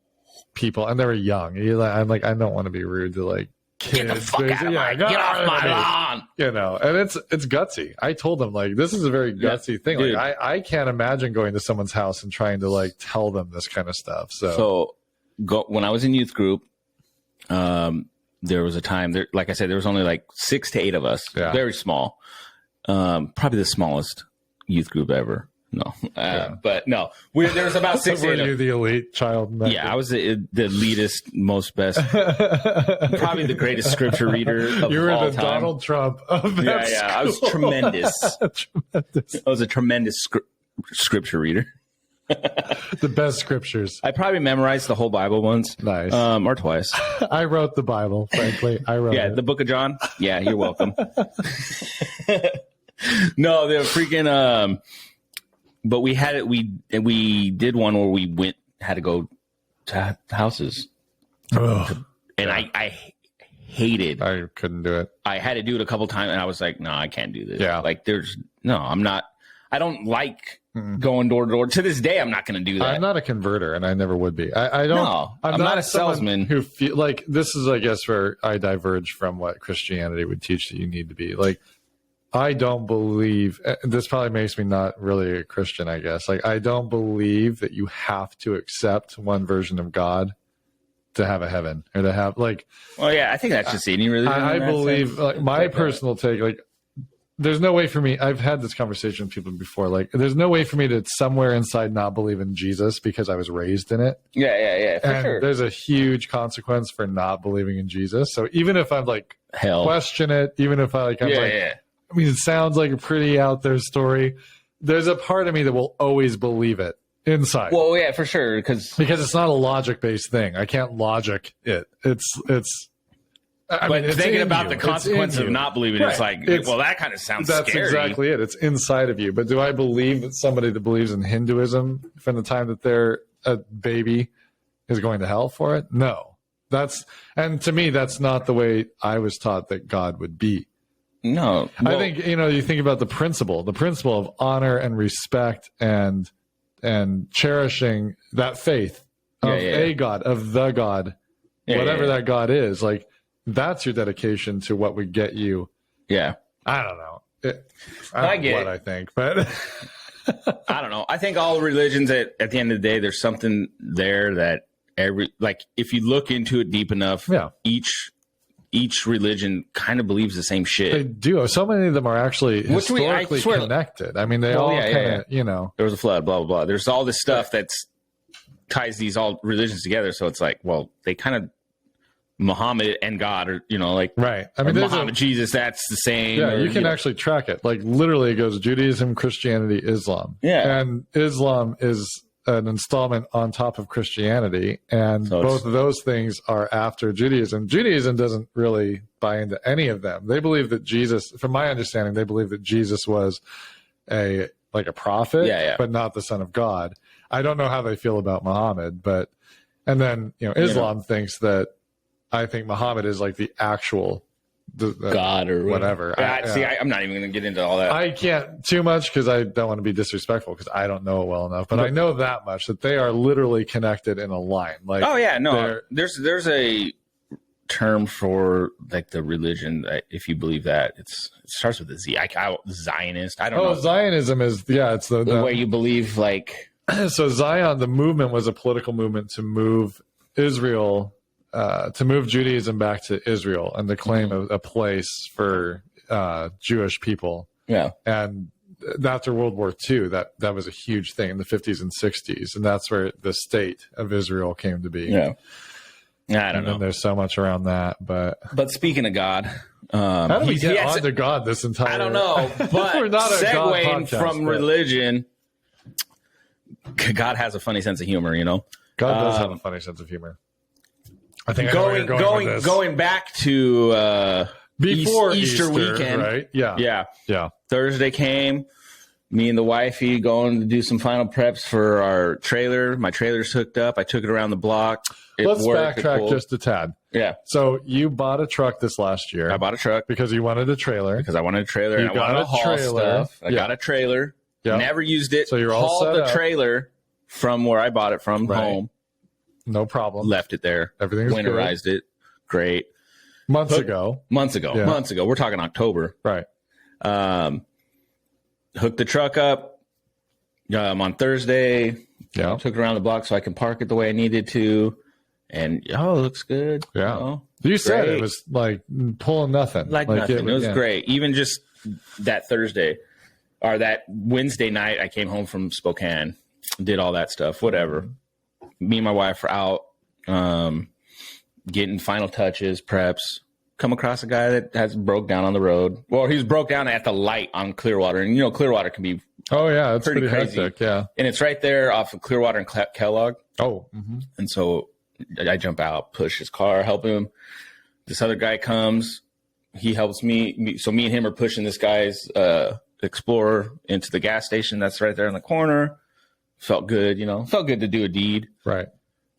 people, and they were young. I'm like, I don't want to be rude to like kids. Get the fuck out of my, get off my lawn. And it's gutsy. I told them like, this is a very gutsy thing. Dude. Like I can't imagine going to someone's house and trying to like tell them this kind of stuff. So when I was in youth group, there was a time there, like I said, there was only like 6 to 8 of us, very small, probably the smallest youth group ever. No, but no, there's about 6 to 8. Were you the elite child? Yeah, I was the elitist, most best, probably the greatest scripture reader of all time. You were the Donald Trump of that school. I was tremendous. I was a tremendous scripture reader. The best scriptures. I probably memorized the whole Bible once. Nice. Or twice. I wrote the Bible, frankly. I wrote it. The book of John? Yeah, you're welcome. No, the freaking but we had it we did one where we had to go to houses. Oh. And I hated. I couldn't do it. I had to do it a couple times and I was like, no, I can't do this. Yeah. Like I don't like going door to door. To this day, I'm not going to do that. I'm not a converter, and I never would be. I'm not a salesman who feel like this is, I guess, where I diverge from what Christianity would teach that you need to be. Like, I don't believe this. Probably makes me not really a Christian, I guess. Like, I don't believe that you have to accept one version of God to have a heaven or to have like. Well, yeah, I think that's just any religion. I believe, like, my personal take, like. There's no way for me. I've had this conversation with people before. Like, there's no way for me to somewhere inside not believe in Jesus because I was raised in it. Yeah, for sure. There's a huge consequence for not believing in Jesus. So even if I'm like question it, even if I I mean, it sounds like a pretty out there story. There's a part of me that will always believe it inside. Well, yeah, for sure, because it's not a logic based thing. I can't logic it. It's. I mean, thinking about the consequence of not believing, it's like, well, that kind of sounds scary. That's exactly it. It's inside of you. But do I believe that somebody that believes in Hinduism from the time that they're a baby is going to hell for it? No. And to me, that's not the way I was taught that God would be. No. Well, I think, you think about the principle of honor and respect and cherishing that faith of a God, of the God, whatever that God is. Like, that's your dedication to what would get you. Yeah. I don't know. I think, but I don't know. I think all religions at the end of the day, there's something there that if you look into it deep enough, each religion kind of believes the same shit. They do. So many of them are actually historically connected. I mean, they all kind of, there was a flood, blah, blah, blah. There's all this stuff that ties these all religions together. So it's like, well, they kind of, Muhammad and God are, right. I mean, Muhammad, Jesus, that's the same. Yeah, you can actually track it. Like, literally, it goes Judaism, Christianity, Islam. Yeah. And Islam is an installment on top of Christianity. And so both of those things are after Judaism. Judaism doesn't really buy into any of them. They believe that Jesus, from my understanding, they believe that Jesus was a prophet, but not the son of God. I don't know how they feel about Muhammad, and then, Islam thinks that I think Muhammad is like the actual God or whatever. I'm not even going to get into all that. I can't too much because I don't want to be disrespectful because I don't know it well enough. But I know that much, that they are literally connected in a line. Like, oh yeah, no, there's a term for like the religion that, if you believe that, it starts with a Z. Zionist. I don't know. Zionism is it's the way you believe. Like, so Zion, the movement was a political movement to move Israel. To move Judaism back to Israel and to claim a place for Jewish people. Yeah. And after World War II, that was a huge thing in the 50s and 60s. And that's where the state of Israel came to be. Yeah. I don't know. And there's so much around that. But speaking of God, how do we get on to God this entire... I don't know. But we're not segueing from religion, God has a funny sense of humor, you know? God does have a funny sense of humor. I think going back to before Easter weekend, right? Yeah. Thursday came. Me and the wifey going to do some final preps for our trailer. My trailer's hooked up. I took it around the block. Let's backtrack just a tad. Yeah. So you bought a truck this last year. I bought a truck because you wanted a trailer. Because I wanted a trailer. And I wanted to haul stuff. I got a trailer. Yep. Never used it. So you're all set up. Hauled the up. Trailer from where I bought it from home. No problem. Left it there. Everything's winterized good. It. Great. Months ago. Yeah. Months ago. We're talking October. Right. Hooked the truck up on Thursday. Yeah. Took it around the block so I can park it the way I needed to. And, it looks good. Yeah. You know? You said it was like pulling nothing. Like nothing. It was great. Even just that Thursday or that Wednesday night, I came home from Spokane, did all that stuff, whatever. Me and my wife are out getting final touches, preps. Come across a guy that has broke down on the road. Well, he's broke down at the light on Clearwater. And, Clearwater can be it's pretty crazy. Hectic, yeah. And it's right there off of Clearwater and Kellogg. Oh. Mm-hmm. And so I jump out, push his car, help him. This other guy comes. He helps me. So me and him are pushing this guy's Explorer into the gas station that's right there in the corner. Felt good, Felt good to do a deed. Right.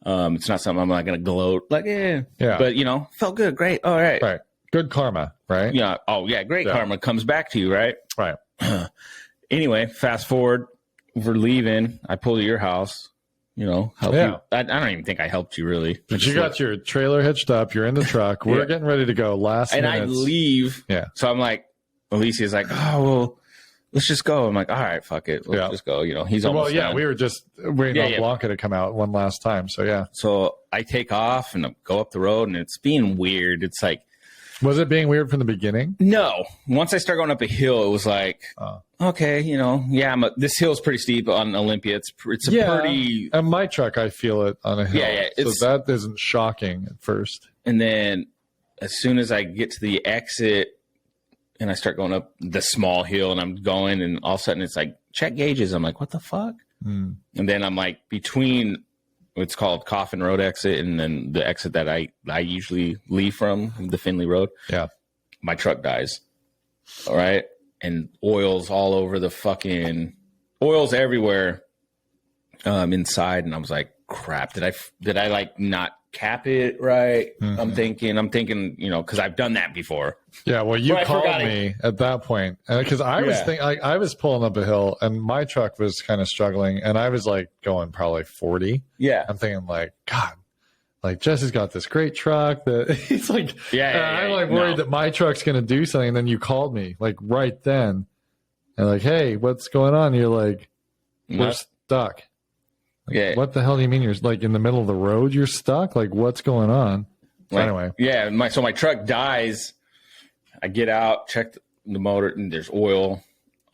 It's not something I'm not going to gloat. Like, yeah. But, felt good. Great. All right. Right. Good karma, right? Yeah. Oh, yeah. Great karma comes back to you, right? Right. Anyway, fast forward. We're leaving. I pulled to your house, help you. I don't even think I helped you, really. But you got your trailer hitched up. You're in the truck. We're getting ready to go. And I leave. Yeah. So I'm like, Alicia's like, oh, well, let's just go. I'm like, all right, fuck it. Let's just go. He's almost done. We were just waiting on Blanca to come out one last time. So, yeah. So I take off and go up the road, and it's being weird. It's like. Was it being weird from the beginning? No. Once I start going up a hill, it was like, okay, this hill is pretty steep on Olympia. It's a pretty. And my truck, I feel it on a hill. Yeah. So that isn't shocking at first. And then as soon as I get to the exit, and I start going up the small hill, and I'm going, and all of a sudden it's like, check gauges. I'm like, what the fuck? And then I'm like, between what's called Coffin Road exit and then the exit that I usually leave from, the Finley Road. Yeah. My truck dies. All right. And oil's all over the fucking oil's everywhere inside. And I was like, crap, did I like not cap it right? Mm-hmm. I'm thinking, because I've done that before. Yeah, well, you called me at that point because I was thinking, I was pulling up a hill and my truck was kind of struggling, and I was like going probably 40. Yeah, I'm thinking like, God, like Jesse's got this great truck that he's like, I'm like worried that my truck's gonna do something. And then you called me like right then, and like, hey, what's going on? You're like, we're stuck. Yeah. What the hell do you mean you're like in the middle of the road? You're stuck? Like, what's going on? Anyway. Yeah. My truck dies. I get out, check the motor, and there's oil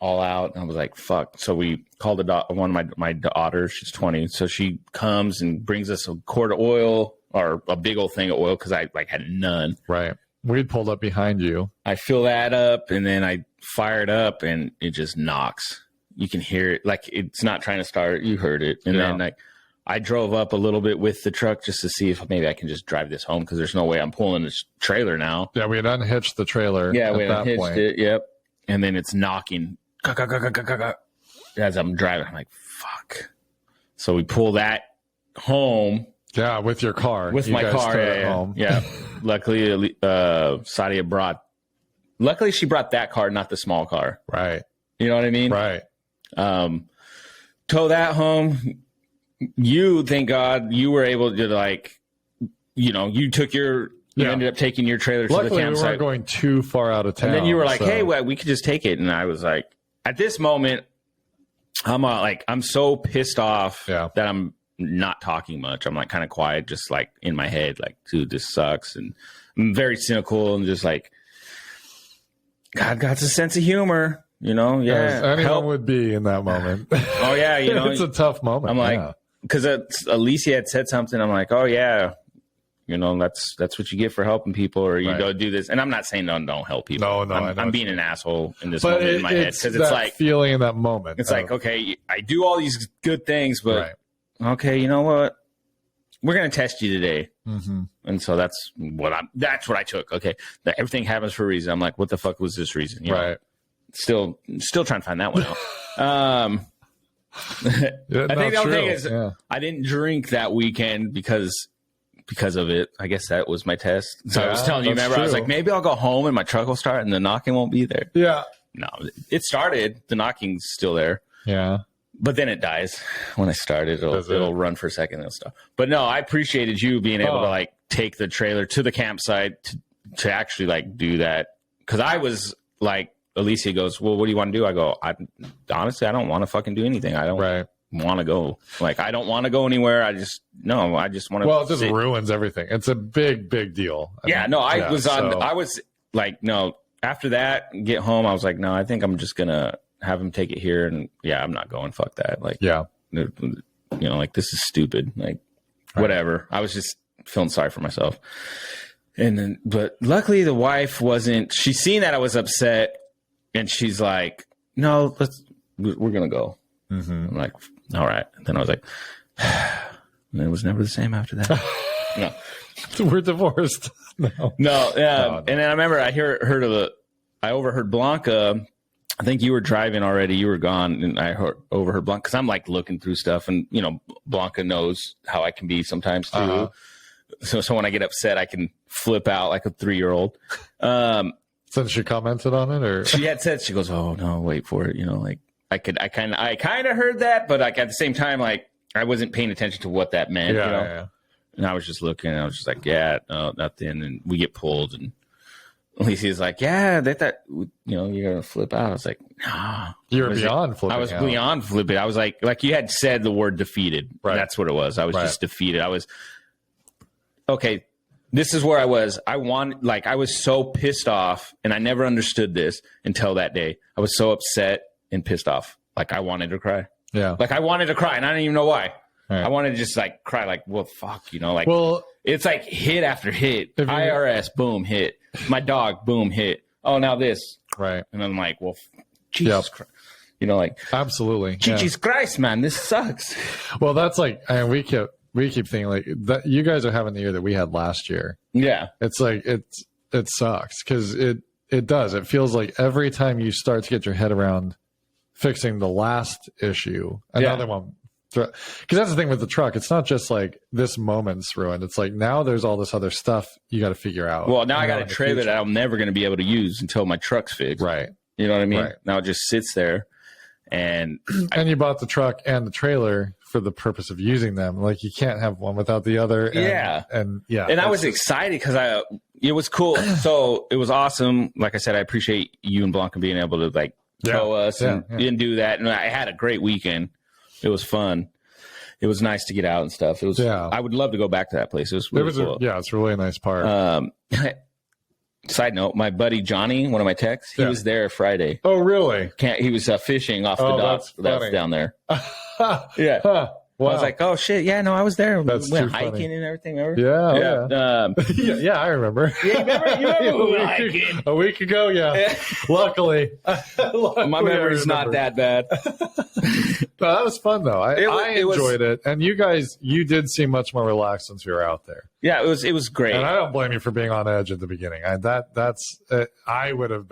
all out. And I was like, fuck. So we called one of my daughters. She's 20. So she comes and brings us a quart of oil or a big old thing of oil because I had none. Right. We'd pulled up behind you. I fill that up and then I fire it up and it just knocks. You can hear it, like it's not trying to start. You heard it. And then I drove up a little bit with the truck just to see if maybe I can just drive this home because there's no way I'm pulling this trailer now. Yeah, we had unhitched the trailer. Yeah, we had unhitched it. Yep. And then it's knocking as I'm driving. I'm like, fuck. So we pull that home. Yeah, with your car. With you my guys car. towed Yeah, it yeah. home. Yeah. Luckily, Sadia brought. Luckily, she brought that car, not the small car. Right. You know what I mean? Right. Tow that home. You, thank God, you were able to like, you took your. You ended up taking your trailer to Luckily, the campsite. we weren't going too far out of town. And then you were like, "Hey, well, we could just take it." And I was like, at this moment, I'm so pissed off that I'm not talking much. I'm like kind of quiet, just like in my head, like, dude, this sucks. And I'm very cynical and just like, God got a sense of humor, Yeah, as anyone would be in that moment. Oh yeah, it's a tough moment. I'm like, because Alicia had said something. I'm like, oh yeah. That's what you get for helping people, or you go do this. And I'm not saying don't help people. No, I'm being an asshole in this moment in my head because it's like feeling in that moment. It's like, okay, I do all these good things, but okay, you know what? We're gonna test you today, and so that's what I took. Okay, everything happens for a reason. I'm like, what the fuck was this reason? Right. Still trying to find that one out. I think the other thing is I didn't drink that weekend because of it. I guess that was my test. So I was telling you, remember, I was like, maybe I'll go home and my truck will start and the knocking won't be there. Yeah. No, it started. The knocking's still there. Yeah. But then it dies. When I start it, it'll run for a second and stuff. But no, I appreciated you being able to like take the trailer to the campsite to actually like do that. Cause I was like, Alicia goes, well, what do you want to do? I go, honestly, I don't want to fucking do anything. I don't want to go. Like, I don't want to go anywhere. I just want to. Well, it just ruins everything. It's a big deal. I was like, no, after that, get home. I was like, no, I think I'm just going to have him take it here. And I'm not going. Fuck that. Like, like this is stupid. Like, whatever. I was just feeling sorry for myself. And then, but luckily the wife she's seen that I was upset and she's like, no, we're going to go. I'm like, all right. And then I was like, and it was never the same after that. No, we're divorced. No. And then I remember I overheard Blanca. I think you were driving already. You were gone, and I overheard Blanca because I'm like looking through stuff, and Blanca knows how I can be sometimes too. So when I get upset, I can flip out like a 3-year-old. Since she commented on it, or she had said, she goes, "Oh no, wait for it." Like I kind of heard that, but like at the same time, like I wasn't paying attention to what that meant. And I was just looking, and I was just like, "Yeah, no, nothing." And we get pulled, and Alicia's like, "Yeah, they thought you're gonna flip out." I was like, "Nah, you're beyond flipping." I was beyond flipping. I was like you had said the word defeated. Right. That's what it was. I was just defeated. I was okay. This is where I was. I was so pissed off, and I never understood this until that day. I was so upset and pissed off. Like I wanted to cry. Yeah. Like I wanted to cry, and I didn't even know why. Right. I wanted to just like cry, like, well, fuck, it's like hit after hit. IRS, boom, hit. My dog, boom, hit. Oh, now this. Right. And I'm like, well, Jesus Christ. Absolutely. Jesus Christ, man, this sucks. Well, that's like, and we keep thinking like that. You guys are having the year that we had last year. Yeah. It's like, it sucks because it does. It feels like every time you start to get your head around fixing the last issue, another one. Because that's the thing with the truck. It's not just like this moment's ruined. It's like now there's all this other stuff you got to figure out. Well, now I got a trailer that I'm never going to be able to use until my truck's fixed. Right. You know what I mean? Right. Now it just sits there. And you bought the truck and the trailer for the purpose of using them. Like you can't have one without the other. And I was excited because it was cool. So it was awesome. Like I said, I appreciate you and Blanca being able to like tow us and do that. And I had a great weekend. It was fun. It was nice to get out and stuff. It was. I would love to go back to that place. It was really cool. It's really a nice park. Side note: my buddy Johnny, one of my techs, he was there Friday. Oh, really? He was fishing off the dock that's down there. Yeah. Huh. Wow. I was like, oh shit, yeah, no, I was there. That's we went hiking and everything. Remember? Yeah, I remember. Yeah, you remember we went hiking a week ago? Yeah. Luckily, my memory's not that bad. No, that was fun though. I enjoyed it, and you did seem much more relaxed since we were out there. Yeah, it was great. And I don't blame you for being on edge at the beginning. I would have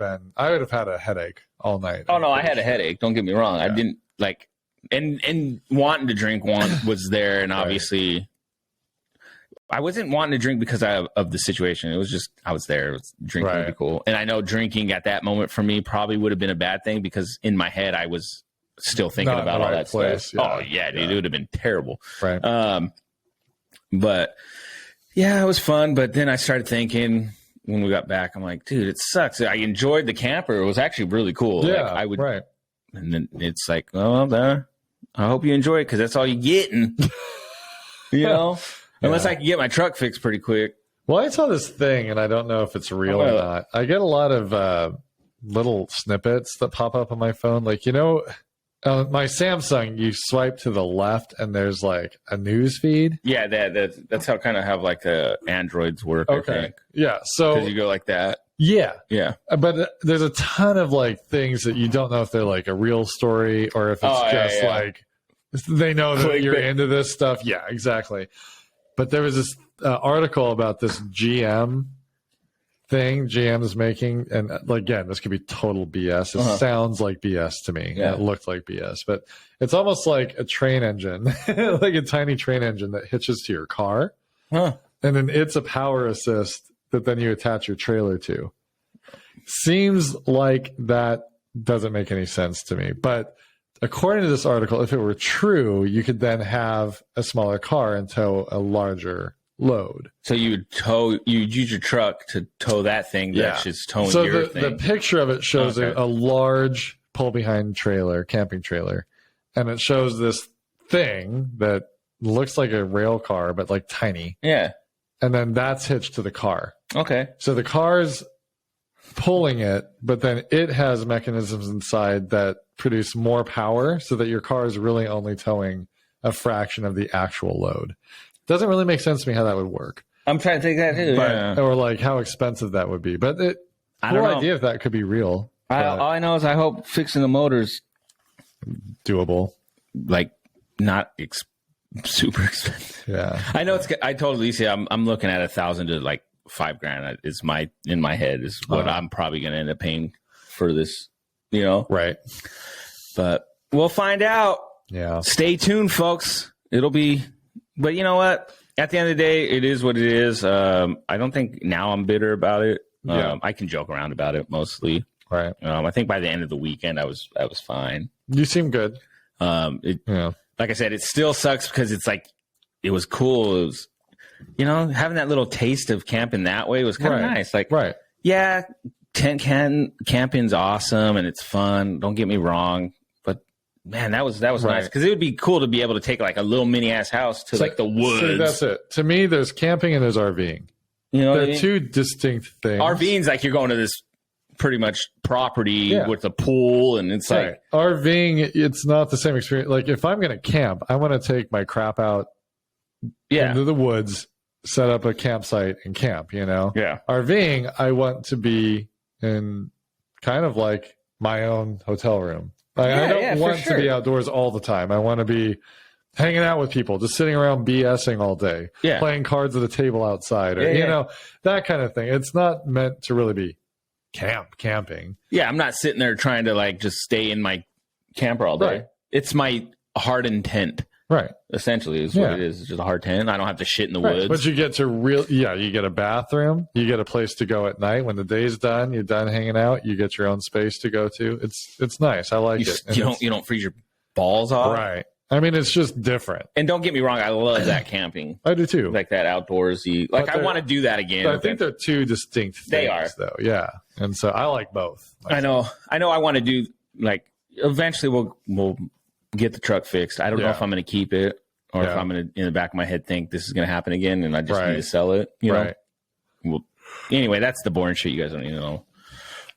had a headache all night. Oh no, I had a headache. Don't get me wrong. I didn't like. And wanting to drink was there, and obviously I wasn't wanting to drink because of the situation. It was just, I was there. It was, drinking would be cool. And I know drinking at that moment for me probably would have been a bad thing because in my head, I was still thinking about all that stuff. Yeah. Oh, yeah, dude. It would have been terrible. Right. But yeah, it was fun. But then I started thinking when we got back, I'm like, dude, it sucks. I enjoyed the camper. It was actually really cool. Yeah. Like, I would, right. And then it's like, well, I hope you enjoy it because that's all you're getting. You know? Unless I can get my truck fixed pretty quick. Well, I saw this thing, and I don't know if it's real or not. I get a lot of little snippets that pop up on my phone. Like, my Samsung, you swipe to the left, and there's like a news feed. Yeah, that's how kind of have like the Androids work. Okay. I think. Yeah. So because you go like that. Yeah. Yeah. But there's a ton of like things that you don't know if they're like a real story or if it's like they know that you're into this stuff. Yeah, exactly. But there was this article about this GM thing GM is making. And again, this could be total BS. It sounds like BS to me. Yeah. It looked like BS. But it's almost like a train engine, like a tiny train engine that hitches to your car. Huh. And then it's a power assist that then you attach your trailer to. Seems like that doesn't make any sense to me. But according to this article, if it were true, you could then have a smaller car and tow a larger load. So you'd use your truck to tow that thing that's just towing your thing. So the picture of it shows a large pull-behind trailer, camping trailer, and it shows this thing that looks like a rail car, but like tiny. Yeah. And then that's hitched to the car. Okay. So the car's pulling it, but then it has mechanisms inside that produce more power so that your car is really only towing a fraction of the actual load. Doesn't really make sense to me how that would work. I'm trying to think that too. Or like how expensive that would be. But I don't know. Idea if that could be real. All I know is I hope fixing the motor's doable. Like not super expensive. Yeah. I know I told Alicia I'm looking at $1,000 to like $5,000 is in my head is what I'm probably going to end up paying for this, Right. But we'll find out. Yeah. Stay tuned, folks. It'll be, but you know what? At the end of the day, it is what it is. I don't think now I'm bitter about it. I can joke around about it mostly. Right. I think by the end of the weekend, I was fine. You seem good. Like I said, it still sucks because it's like, it was cool. It was, having that little taste of camping that way was kind of nice. Like, yeah, tent camping's awesome and it's fun. Don't get me wrong. But man, that was nice because it would be cool to be able to take like a little mini ass house to like the woods. See, that's it. To me, there's camping and there's RVing. They're two distinct things. RVing's like you're going to this pretty much property with a pool and it's like RVing, it's not the same experience. Like if I'm going to camp, I want to take my crap out into the woods, set up a campsite and camp, Yeah. RVing, I want to be in kind of like my own hotel room. I don't want to be outdoors all the time. I want to be hanging out with people, just sitting around BSing all day, playing cards at a table outside, or, that kind of thing. It's not meant to really be camping. Yeah, I'm not sitting there trying to like just stay in my camper all day. Right. It's my hard tent. Right. Essentially is what it is. It's just a hard tent. I don't have to shit in the woods. But you get to you get a bathroom, you get a place to go at night. When the day's done, you're done hanging out, you get your own space to go to. It's nice. I like it. You don't freeze your balls off. Right. I mean, it's just different. And don't get me wrong, I love that camping. I do too. Like that outdoorsy. Like I want to do that again. I think they're two distinct things. They are. Though. Yeah. And so I like both. I know I want to do like eventually we'll get the truck fixed. I don't know if I'm going to keep it or if I'm going to in the back of my head think this is going to happen again and I just need to sell it, you know. Well, anyway, that's the boring shit you guys don't need to know.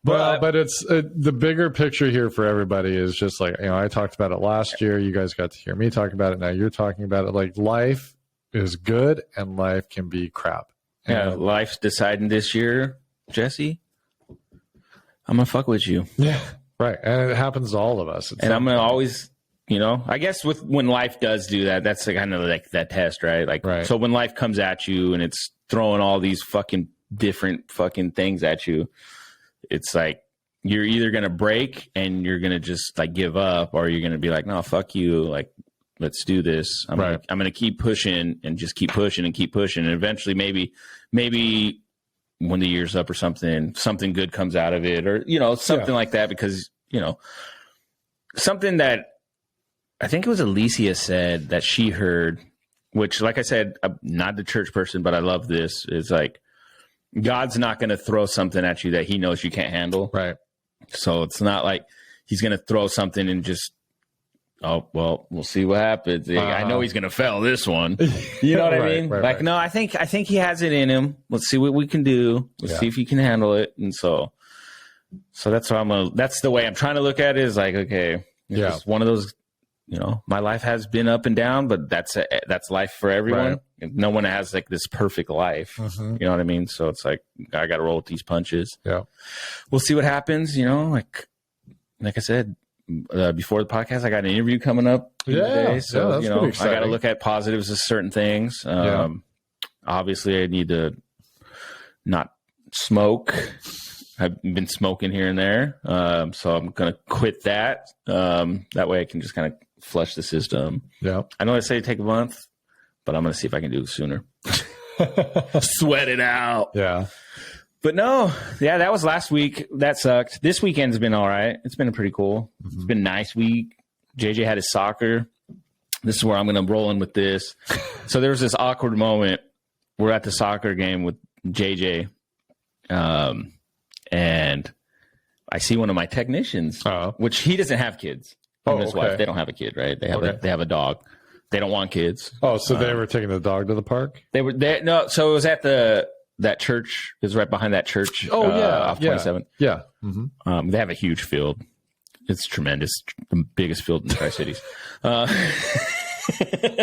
But it's the bigger picture here for everybody is just like, I talked about it last year. You guys got to hear me talk about it. Now you're talking about it. Like life is good and life can be crap. Yeah. Life's deciding this year, Jesse, I'm going to fuck with you. Yeah. Right. And it happens to all of us. And I'm going to always, I guess when life does do that, that's kind of like that test, right? Like, so when life comes at you and it's throwing all these fucking different fucking things at you, it's like you're either going to break and you're going to just like give up or you're going to be like, no, fuck you. Like let's do this. I'm going to keep pushing and just keep pushing and keep pushing. And eventually maybe when the year's up or something good comes out of it, or, something like that, because, something that I think it was Alicia said that she heard, which, like I said, I'm not the church person, but I love this. It's like, God's not going to throw something at you that he knows you can't handle. Right. So it's not like he's going to throw something and just, oh, well, we'll see what happens. I know he's going to fail this one. You know what I mean? No, I think he has it in him. Let's see what we can do. Let's see if he can handle it. And so that's why that's the way I'm trying to look at it, is like, okay, it's one of those, my life has been up and down, but that's life for everyone. Right. No one has like this perfect life. Mm-hmm. You know what I mean? So it's like, I got to roll with these punches. Yeah. We'll see what happens. Like I said, before the podcast, I got an interview coming up today. So, that's I got to look at positives of certain things. Obviously I need to not smoke. I've been smoking here and there. So I'm going to quit that. That way I can just kind of flush the system. Yeah. I know they say take a month, but I'm going to see if I can do it sooner. Sweat it out. Yeah. But no, that was last week. That sucked. This weekend's been all right. It's been pretty cool. Mm-hmm. It's been a nice week. JJ had his soccer. This is where I'm going to roll in with this. So there was this awkward moment. We're at the soccer game with JJ. And I see one of my technicians, which he doesn't have kids. And his wife, they don't have a kid, right? They have a dog. They don't want kids. Oh, so they were taking the dog to the park? They were there. No, so it was at that church. It was right behind that church. Off 27. Yeah. Mm-hmm. They have a huge field. It's tremendous. The biggest field in the Tri-Cities.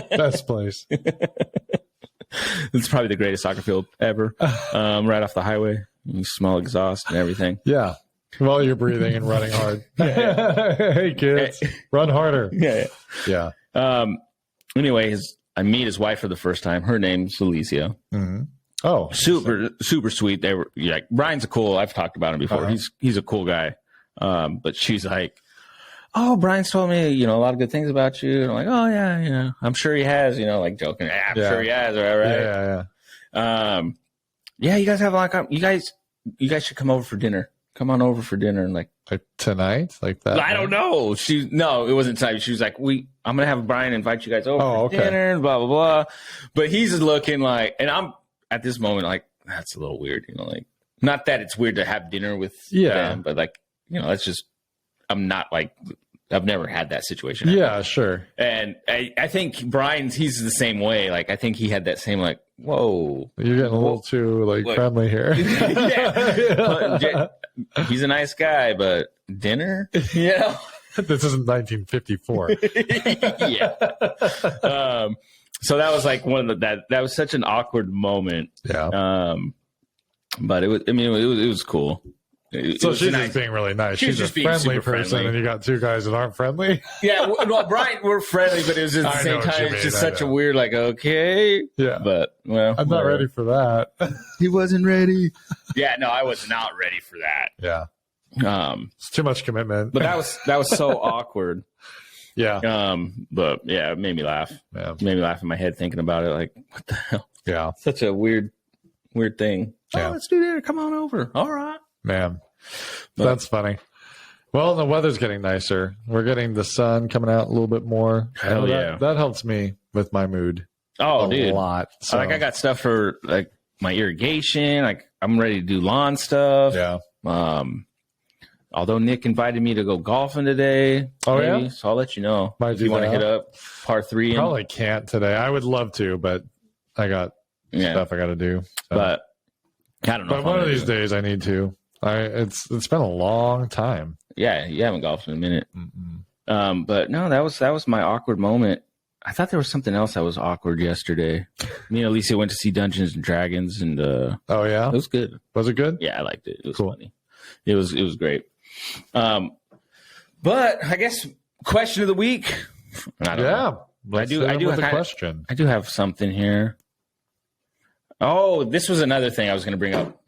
Best place. It's probably the greatest soccer field ever. Right off the highway. You smell exhaust and everything. Yeah. While you're breathing and running hard. Hey, kids, run harder. Yeah. Anyway, I meet his wife for the first time. Her name's Alicia. Mm-hmm. Oh, super sweet. They were like, Brian's I've talked about him before. Uh-huh. He's a cool guy. But she's like, oh, Brian's told me, a lot of good things about you. And I'm like, oh yeah, I'm sure he has, like joking. I'm sure he has, right? Yeah. You guys have a lot of, you guys should come over for dinner. Come on over for dinner. And like tonight, like that. I don't know. No, it wasn't tonight. She was like, I'm gonna have Brian invite you guys over for dinner and blah blah blah. But he's looking like, and I'm at this moment like, that's a little weird, like, not that it's weird to have dinner with them, but like, it's just, I'm not like, I've never had that situation. Yeah, sure. And I think he's the same way. Like, I think he had that same, like, whoa. You're getting a little too, friendly here. Yeah. He's a nice guy, but dinner? This isn't 1954. Yeah. So that was like one of that was such an awkward moment. Yeah. But it was cool. She's just being really nice. She's a friendly person, and you got two guys that aren't friendly. Yeah, well, Brian, we're friendly, but it was at the same time, it's just such a weird, like, okay. Yeah. But, well. I'm not ready for that. He wasn't ready. Yeah, no, I was not ready for that. Yeah. It's too much commitment. But that was so awkward. Yeah. But, yeah, it made me laugh. Yeah. It made me laugh in my head thinking about it, like, what the hell? Yeah. Such a weird thing. Yeah. Oh, let's do dinner. Come on over. All right. Man, that's funny. Well, the weather's getting nicer. We're getting the sun coming out a little bit more. Hell yeah. That helps me with my mood. Oh, dude. A lot. So. Like, I got stuff for, like, my irrigation. Like, I'm ready to do lawn stuff. Yeah. Although Nick invited me to go golfing today. Oh, yeah? So I'll let you know. Might if you want to hit up par 3. Probably can't today. I would love to, but I got stuff I got to do. So. But I don't know. But one of these days I need to. It's been a long time. Yeah, you haven't golfed in a minute. But no, that was my awkward moment. I thought there was something else that was awkward yesterday. Me and Alicia went to see Dungeons and Dragons, and oh yeah, it was good. Was it good? Yeah, I liked it. It was funny. It was great. But I guess question of the week. I don't know. I do have a question. I do have something here. Oh, this was another thing I was going to bring up.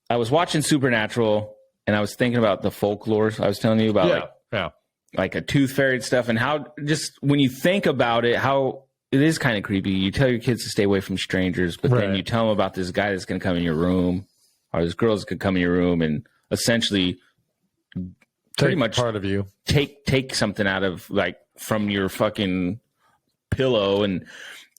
I was watching Supernatural, and I was thinking about the folklore I was telling you about. like a tooth fairy and stuff, and how just when you think about it, how it is kind of creepy. You tell your kids to stay away from strangers, but then you tell them about this guy that's going to come in your room, or this girl that's going to come in your room and essentially pretty much part of you, take something out of like from your fucking pillow, and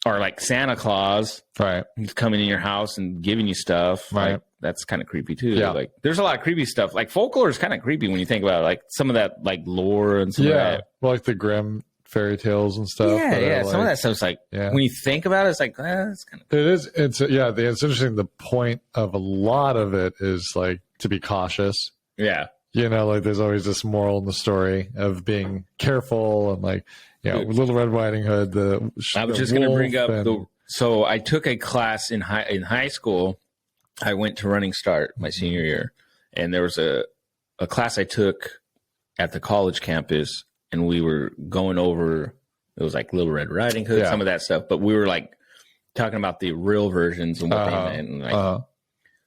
or like Santa Claus, right? He's coming in your house and giving you stuff, right? Like, that's kind of creepy too. Yeah. Like there's a lot of creepy stuff. Like folklore is kind of creepy when you think about it. Like some of that like lore and some of that. Well, like the Grimm fairy tales and stuff. Yeah. Like, some of that stuff's like when you think about it, it's like it's kind of. It is. It's interesting. The point of a lot of it is like to be cautious. Yeah. Like there's always this moral in the story of being careful and like, Little Red Riding Hood. I was just going to bring up so I took a class in high school. I went to Running Start my senior year, and there was a class I took at the college campus, and we were going over, it was like Little Red Riding Hood, some of that stuff, but we were like talking about the real versions and what they meant, and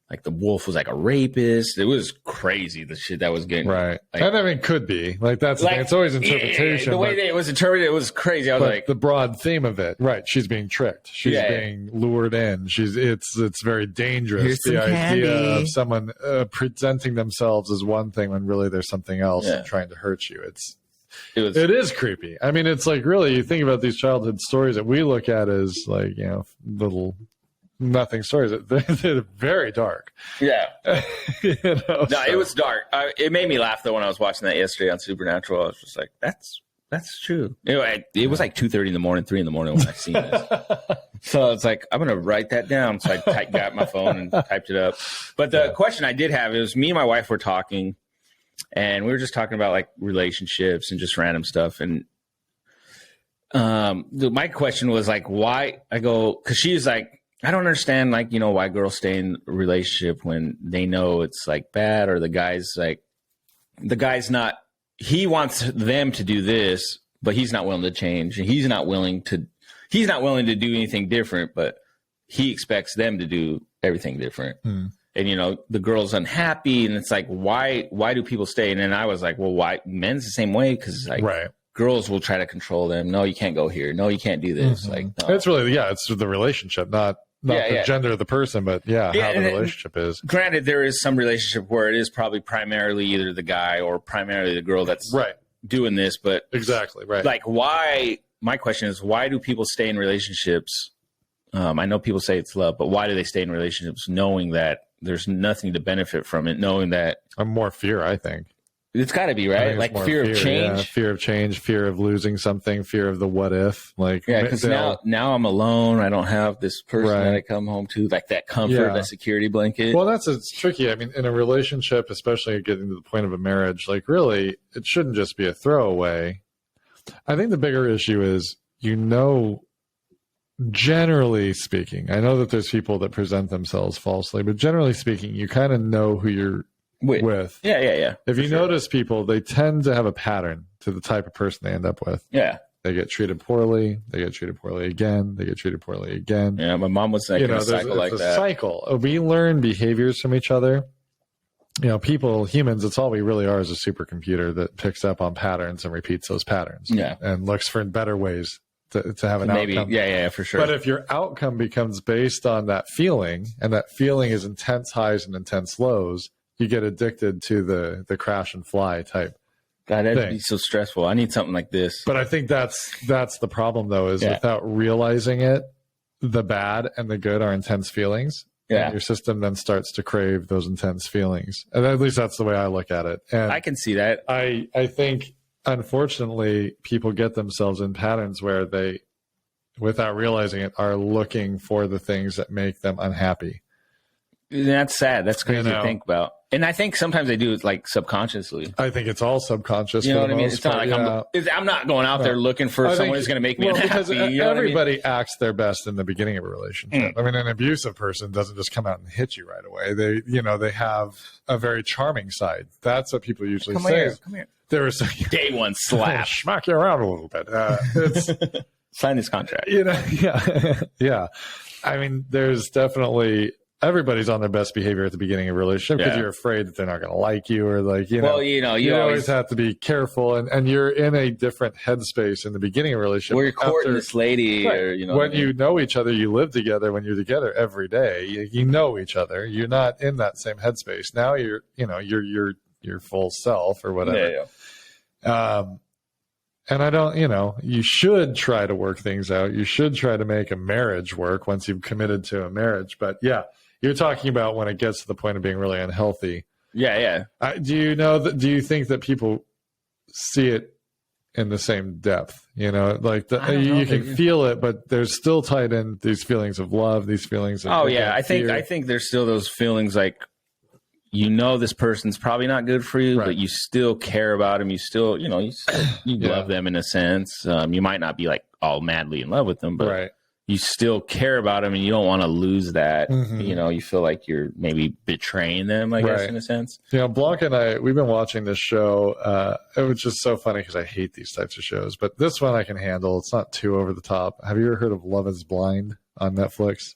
like the wolf was like a rapist. It was crazy, the shit that was getting right. Like, and I mean, could be like that's like, it's always interpretation. The way that it was interpreted, it was crazy. I was like, the broad theme of it, right? She's being tricked. She's being lured in. It's very dangerous. Here's the idea candy. of someone presenting themselves as one thing when really there's something else trying to hurt you. It is creepy. I mean, it's like really you think about these childhood stories that we look at as like little. Nothing stories. They're very dark. Yeah. It was dark. It made me laugh though when I was watching that yesterday on Supernatural. I was just like, that's true. Anyway, it was like 2:30 in the morning, 3 in the morning when I seen this. So it's like, I'm gonna write that down. So I got my phone and typed it up. But the question I did have is, me and my wife were talking, and we were just talking about like relationships and just random stuff. And my question was like, why? I go, because she's like, I don't understand, like, why girls stay in a relationship when they know it's like bad, or the guy's not, he wants them to do this, but he's not willing to change, and he's not willing to do anything different, but he expects them to do everything different. And, the girl's unhappy, and it's like, why do people stay? And then I was like, well, why? Men's the same way, because like, girls will try to control them. No, you can't go here. No, you can't do this. Like, no. It's really, it's the relationship, not the gender of the person, but how the relationship is. Granted, there is some relationship where it is probably primarily either the guy or primarily the girl that's doing this, but exactly right. Like, why? My question is, why do people stay in relationships? I know people say it's love, but why do they stay in relationships knowing that there's nothing to benefit from it? Knowing that more fear, I think. It's got to be, right? Like fear of change. Fear of change, fear of losing something, fear of the what if. Like, because now I'm alone. I don't have this person that I come home to, like that comfort, that security blanket. Well, it's tricky. I mean, in a relationship, especially getting to the point of a marriage, like really, it shouldn't just be a throwaway. I think the bigger issue is, generally speaking, I know that there's people that present themselves falsely, but generally speaking, you kind of know who you're with. Yeah. If you notice people, they tend to have a pattern to the type of person they end up with. Yeah. They get treated poorly. They get treated poorly again. They get treated poorly again. Yeah, my mom was like in a cycle like that. Cycle. We learn behaviors from each other. Humans, it's all we really are is a supercomputer that picks up on patterns and repeats those patterns. Yeah. And looks for better ways to have an outcome. Yeah, for sure. But if your outcome becomes based on that feeling, and that feeling is intense highs and intense lows, you get addicted to the crash and fly type. God, that'd be so stressful. I need something like this. But I think that's the problem, though, is without realizing it, the bad and the good are intense feelings. Yeah. And your system then starts to crave those intense feelings. And at least that's the way I look at it. And I can see that. I think, unfortunately, people get themselves in patterns where they, without realizing it, are looking for the things that make them unhappy. That's sad. That's crazy to think about. And I think sometimes they do it like subconsciously. I think it's all subconscious. You know what I mean? It's not like I'm not going out there looking for someone who's going to make me unhappy. You know everybody acts their best in the beginning of a relationship. I mean, an abusive person doesn't just come out and hit you right away. They have a very charming side. That's what people usually say. Come here. There is day one slap, smack you around a little bit. Sign this contract. Yeah. I mean, there's definitely everybody's on their best behavior at the beginning of a relationship because you're afraid that they're not going to like you, or like, you know, you always have to be careful, and you're in a different headspace in the beginning of a relationship. Where you're courting this lady, or, you know, when you know each other, you live together. When you're together every day, you know each other. You're not in that same headspace. Now you're, you know, you're your full self or whatever. And I don't, you know, you should try to work things out. You should try to make a marriage work once you've committed to a marriage. But yeah, you're talking about when it gets to the point of being really unhealthy. Yeah. Do you think that people see it in the same depth? You know, like you can feel it, but there's still tied in these feelings of love, these feelings of I think there's still those feelings like, you know, this person's probably not good for you, but you still care about them. You still, you know, you love them in a sense. You might not be like all madly in love with them, but you still care about them, and you don't want to lose that. You know, you feel like you're maybe betraying them, I guess, in a sense. You know, Blanca and I, we've been watching this show. It was just so funny because I hate these types of shows, but this one I can handle. It's not too over the top. Have you ever heard of Love is Blind on Netflix?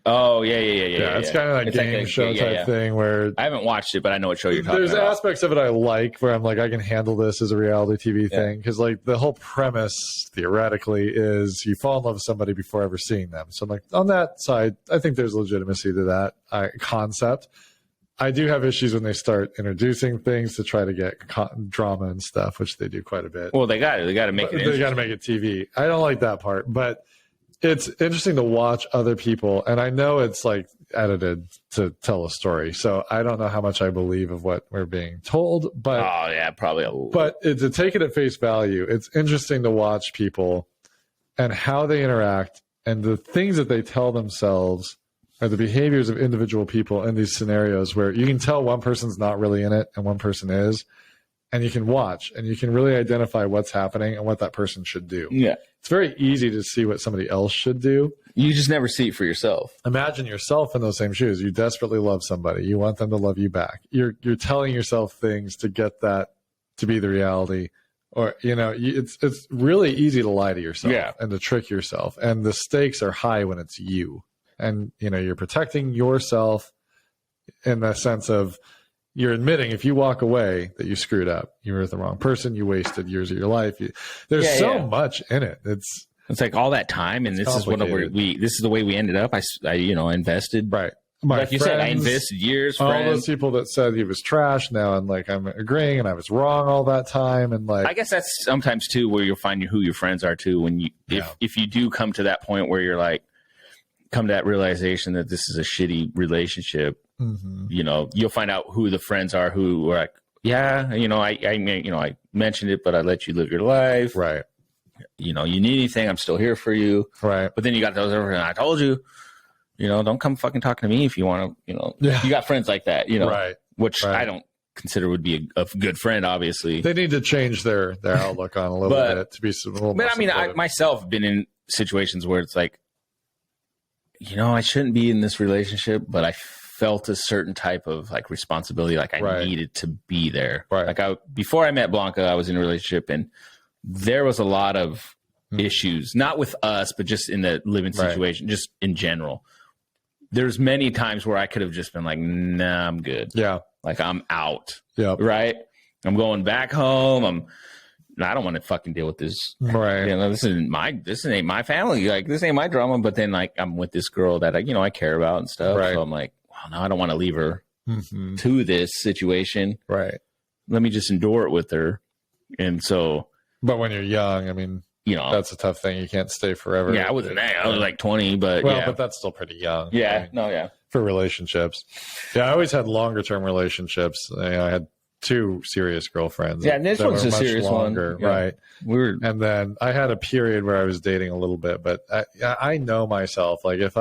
Oh, yeah. It's kind of like a game show type thing where I haven't watched it, but I know what show you're talking about. There's aspects of it I like where I'm like, I can handle this as a reality TV thing. Because like the whole premise theoretically is you fall in love with somebody before ever seeing them. So I'm like, on that side, I think there's legitimacy to that concept. I do have issues when they start introducing things to try to get drama and stuff, which they do quite a bit. Well, they got to make it. They got to make it TV. I don't like that part, but it's interesting to watch other people, and I know it's like edited to tell a story, so I don't know how much I believe of what we're being told, but probably but to take it at face value, it's interesting to watch people and how they interact and the things that they tell themselves are the behaviors of individual people in these scenarios where you can tell one person's not really in it and one person is, and you can watch and you can really identify what's happening and what that person should do. Yeah. It's very easy to see what somebody else should do. You just never see it for yourself. Imagine yourself in those same shoes. You desperately love somebody. You want them to love you back. You're telling yourself things to get that to be the reality. Or, you know, it's really easy to lie to yourself and to trick yourself. And the stakes are high when it's you. And, you know, you're protecting yourself in the sense of you're admitting if you walk away that you screwed up, you were with the wrong person, you wasted years of your life. There's so much in it. It's like all that time, and this is what this is the way we ended up. I invested. Right. Like you said, I invested years. All those people that said he was trash now, and like I'm agreeing, and I was wrong all that time, and like I guess that's sometimes too where you'll find who your friends are too. When you if you do come to that point where you're like come to that realization that this is a shitty relationship. You know, you'll find out who the friends are who are like, I mentioned it, but I let you live your life. Right. You know, you need anything, I'm still here for you. Right. But then you got those over, and I told you, you know, don't come fucking talking to me if you want to, you know, you got friends like that, you know, which I don't consider would be a good friend, obviously. They need to change their outlook on a little bit to be a little more I mean, I myself have been in situations where it's like, you know, I shouldn't be in this relationship, but I felt a certain type of like responsibility, like I needed to be there. Right. Like before I met Blanca, I was in a relationship, and there was a lot of issues, not with us, but just in the living situation, just in general. There's many times where I could have just been like, nah, I'm good. Yeah. Like I'm out. Yeah. Right. I'm going back home. I don't want to fucking deal with this. Right. You know, this ain't my family. Like this ain't my drama. But then like I'm with this girl that I care about and stuff. Right. So I'm like, well, no, I don't want to leave her to this situation. Right. Let me just endure it with her. And so, but when you're young, I mean, you know, that's a tough thing. You can't stay forever. Yeah, I was like 20, but but that's still pretty young. Yeah. Right? No, yeah. For relationships. Yeah. I always had longer term relationships. I had 2 serious girlfriends. Yeah, and this one's a serious longer, one. Yeah. Right. And then I had a period where I was dating a little bit, but I know myself. Like if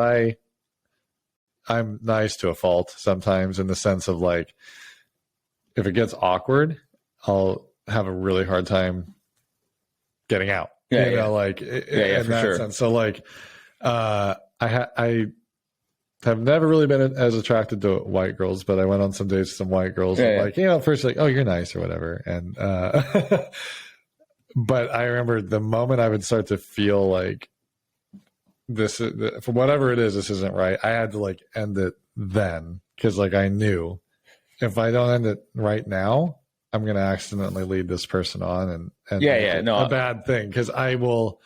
I'm nice to a fault sometimes in the sense of like, if it gets awkward, I'll have a really hard time getting out. Yeah. You know, like in for that sure. sense. So like, I have never really been as attracted to white girls, but I went on some dates with some white girls. Like, you know, first like, oh, you're nice or whatever. And, but I remember the moment I would start to feel like this is, for whatever it is, this isn't right. I had to like end it then because like I knew if I don't end it right now, I'm going to accidentally lead this person on and a bad thing because I will.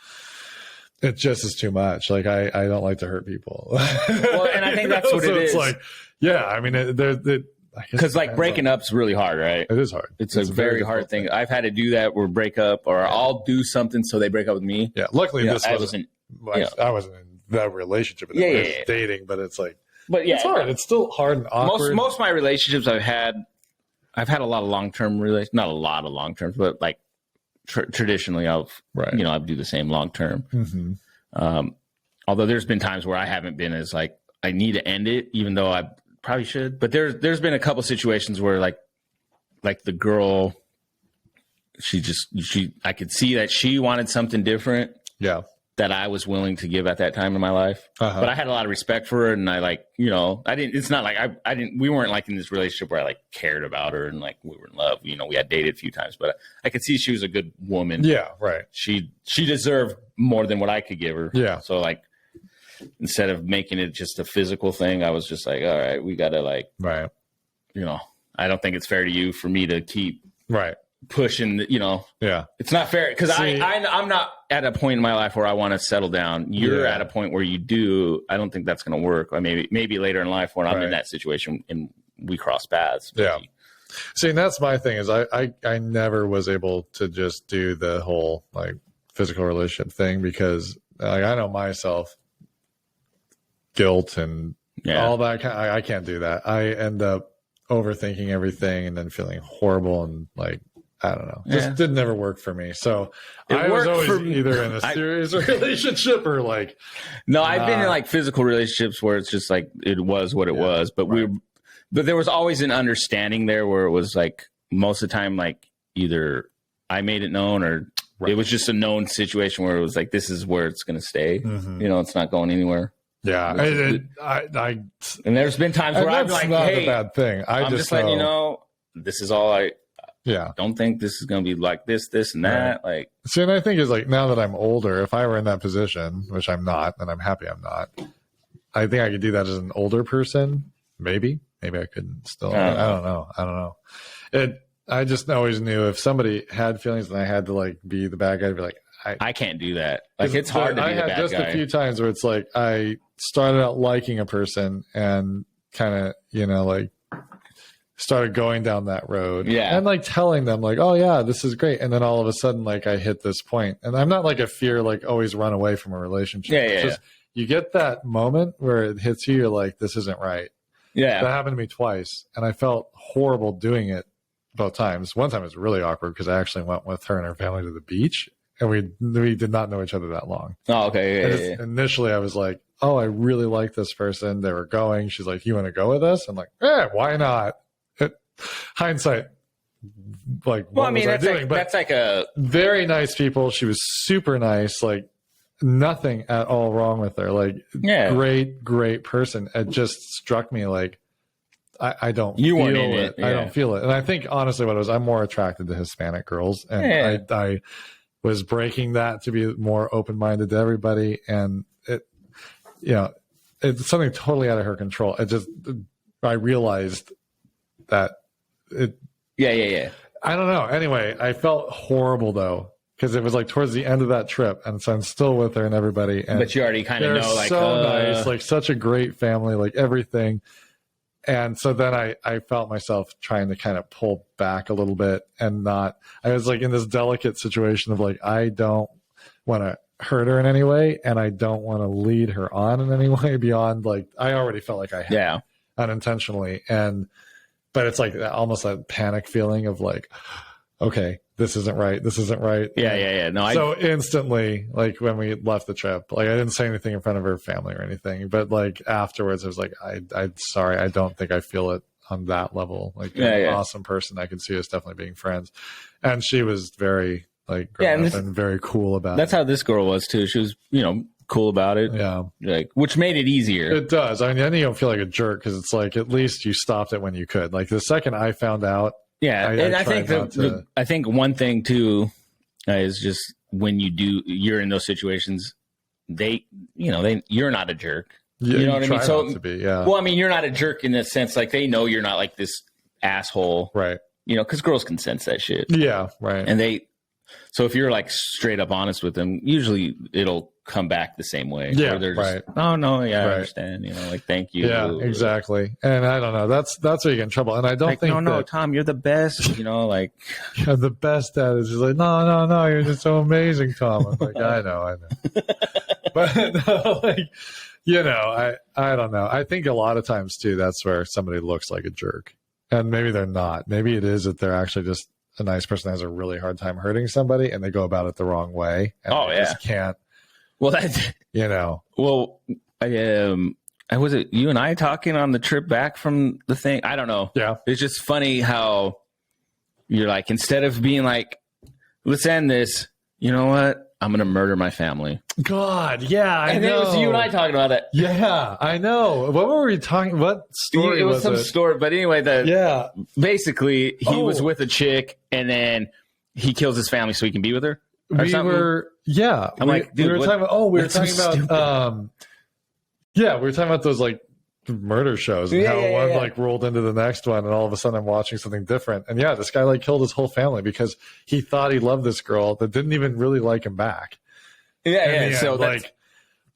It just is too much. Like I don't like to hurt people. Well, and I think that's what it is. It's like, yeah, I mean, because like breaking up's really hard, right? It is hard. It's a very hard thing. I've had to do that. Or break up, or I'll do something so they break up with me. Yeah. Luckily, this I wasn't in that relationship. I was dating, but it's like, it's hard. It's still hard and awkward. Most of my relationships I've had a lot of long-term relations, not a lot of long-terms, but like traditionally I do the same long-term. Mm-hmm. Although there's been times where I haven't been as like, I need to end it, even though I probably should. But there's been a couple situations where like the girl, I could see that she wanted something different. Yeah. That I was willing to give at that time in my life. But I had a lot of respect for her, and I like, it's not like we weren't like in this relationship where I like cared about her and like we were in love. We had dated a few times, but I could see she was a good woman. Yeah, right. She deserved more than what I could give her. Yeah. So like, instead of making it just a physical thing, I was just like, all right, we got to like, right. I don't think it's fair to you for me to keep pushing, Yeah. It's not fair because I'm not at a point in my life where I want to settle down. You're at a point where you do. I don't think that's going to work. Or maybe later in life when I'm in that situation and we cross paths. Yeah. See, and that's my thing is I never was able to just do the whole like physical relationship thing because like, I know myself, guilt and all that. I can't do that. I end up overthinking everything and then feeling horrible and like, I don't know. Just didn't ever work for me. So I was always either in a serious relationship or like. No, I've been in like physical relationships where it's just like it was what it was, but but there was always an understanding there where it was like most of the time like either I made it known or it was just a known situation where it was like this is where it's going to stay. Mm-hmm. It's not going anywhere. Yeah, and there's been times where I'm like, not hey, a bad thing. I'm just letting you know, this is all I. Yeah, don't think this is going to be like this, and that. Right. Like, see, and I think is like now that I'm older, if I were in that position, which I'm not, and I'm happy I'm not, I think I could do that as an older person. Maybe I couldn't still. I don't know. I just always knew if somebody had feelings and I had to like be the bad guy, I'd be like, I can't do that. Like, it's hard to be the bad guy. I had just a few times where it's like I started out liking a person and kind of like started going down that road and like telling them like, oh yeah, this is great. And then all of a sudden, like I hit this point and I'm not like a fear, like always run away from a relationship. You get that moment where it hits you. You're like, this isn't right. Yeah. That happened to me twice. And I felt horrible doing it both times. One time it was really awkward because I actually went with her and her family to the beach and we did not know each other that long. Oh, okay. Initially I was like, oh, I really like this person. They were going. She's like, you want to go with us? I'm like, why not? Hindsight, like, well, I mean, that's like a very nice people. She was super nice, like nothing at all wrong with her. Like, great person. It just struck me like I don't feel it. Yeah. I don't feel it. And I think honestly, what it was, I'm more attracted to Hispanic girls, and I was breaking that to be more open minded to everybody, and it's something totally out of her control. I realized that. I don't know. Anyway, I felt horrible though because it was like towards the end of that trip, and so I'm still with her and everybody. And but you already kind of know, like, so nice, like such a great family, like everything. And so then I felt myself trying to kind of pull back a little bit and not. I was like in this delicate situation of like I don't want to hurt her in any way, and I don't want to lead her on in any way beyond like I already felt like I had unintentionally But it's like almost a panic feeling of like, okay, this isn't right. This isn't right. Yeah. No, so instantly, like when we left the trip, like I didn't say anything in front of her family or anything, but like afterwards, I was like, I'm sorry. I don't think I feel it on that level. Like an awesome person. I can see us definitely being friends. And she was very like grown up and very cool about it. That's how this girl was too. She was, cool about it. Yeah. Like, which made it easier. It does. I mean, then you don't feel like a jerk because it's like at least you stopped it when you could. Like the second I found out. Yeah. I think one thing too is just when you're in those situations, you're not a jerk. Yeah, you know what I mean? So, to be, yeah. Well, I mean, you're not a jerk in the sense like they know you're not like this asshole, right? You know, because girls can sense that shit. Yeah, right. And so if you're like straight up honest with them, usually it'll come back the same way. Yeah, they're just, right. Oh no, yeah, I understand. You know, like thank you. Yeah, exactly. And I don't know. That's where you get in trouble. And I don't think no, Tom, you're the best. You know, like you're the best at it. It's just like no, you're just so amazing, Tom. I'm like I know. But no, like you know, I don't know. I think a lot of times too, that's where somebody looks like a jerk, and maybe they're not. Maybe it is that they're actually just a nice person that has a really hard time hurting somebody, and they go about it the wrong way. And just can't. Well, that's you know. Well, was it you and I talking on the trip back from the thing? I don't know. Yeah, it's just funny how you're like instead of being like, let's end this. You know what? I'm gonna murder my family. God, yeah, I know. And it was you and I talking about it. Yeah, I know. What were we talking? What story it was some story, but anyway, basically he was with a chick, and then he kills his family so he can be with her. We were talking about. We were talking about those like murder shows and how one like rolled into the next one, and all of a sudden I'm watching something different. And this guy like killed his whole family because he thought he loved this girl that didn't even really like him back. So like,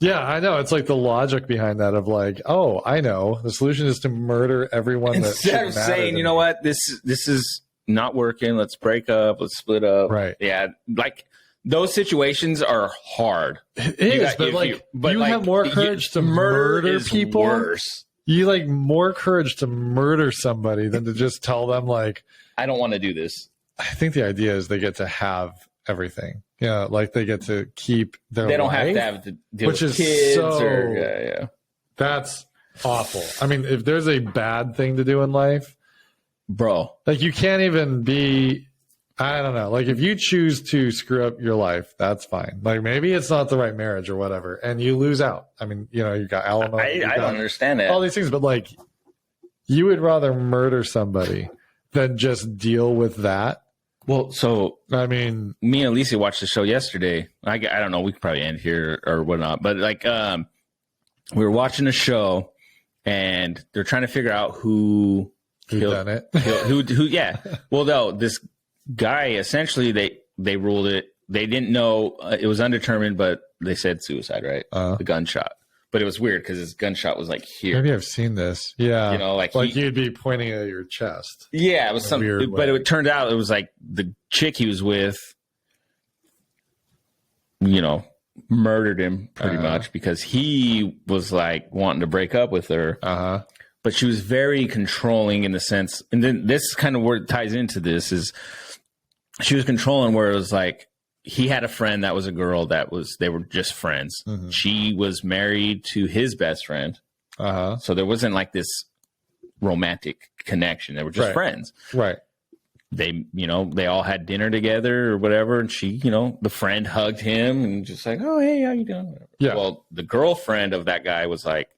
I know it's like the logic behind that of like, oh, I know the solution is to murder everyone. Instead of saying, you know what, this is not working. Let's break up. Let's split up. Right. Yeah. Like those situations are hard. It is, but you have more courage to murder people. Worse. You like more courage to murder somebody than to just tell them like, I don't want to do this. I think the idea is they get to have everything. Yeah, like they get to keep their. They don't life, have to deal with kids. That's awful. I mean, if there's a bad thing to do in life, bro, like you can't even be. I don't know. Like if you choose to screw up your life, that's fine. Like maybe it's not the right marriage or whatever, and you lose out. I mean, you know, you got alimony. I don't understand it. All these things, but like, you would rather murder somebody than just deal with that. Well, so I mean, me and Alicia watched the show yesterday. I don't know. We could probably end here or whatnot, but like, we were watching a show, and they're trying to figure out who done it. who? Yeah. Well, no, this guy essentially they ruled it. They didn't know it was undetermined, but they said suicide. Right, the gunshot. But it was weird because his gunshot was like here. Maybe I've seen this. Yeah. You know, like you'd be pointing at your chest. Yeah, it was something. But it turned out it was like the chick he was with, you know, murdered him pretty much because he was like wanting to break up with her. But she was very controlling in the sense, and then this kind of where it ties into this is she was controlling where it was like, he had a friend that was a girl they were just friends. Mm-hmm. She was married to his best friend. So there wasn't like this romantic connection. They were just friends. Right. They, you know, they all had dinner together or whatever. And she, you know, the friend hugged him and just like, oh, hey, how you doing? Whatever. Yeah. Well, the girlfriend of that guy was like,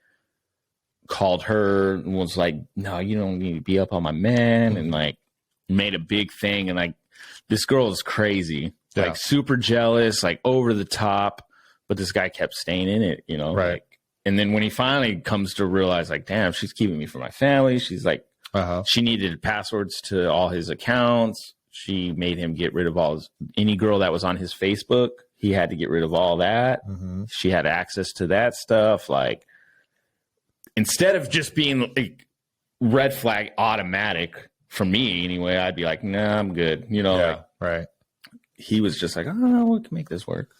called her and was like, no, you don't need to be up on my man. Mm-hmm. And like made a big thing. And like, this girl is crazy. Like super jealous, like over the top, but this guy kept staying in it, you know? Right. Like, and then when he finally comes to realize like, damn, she's keeping me from my family. She's like, she needed passwords to all his accounts. She made him get rid of any girl that was on his Facebook. He had to get rid of all that. Mm-hmm. She had access to that stuff. Like, instead of just being like red flag automatic for me anyway, I'd be like, nah, I'm good. You know, like, right. He was just like, oh, we can make this work.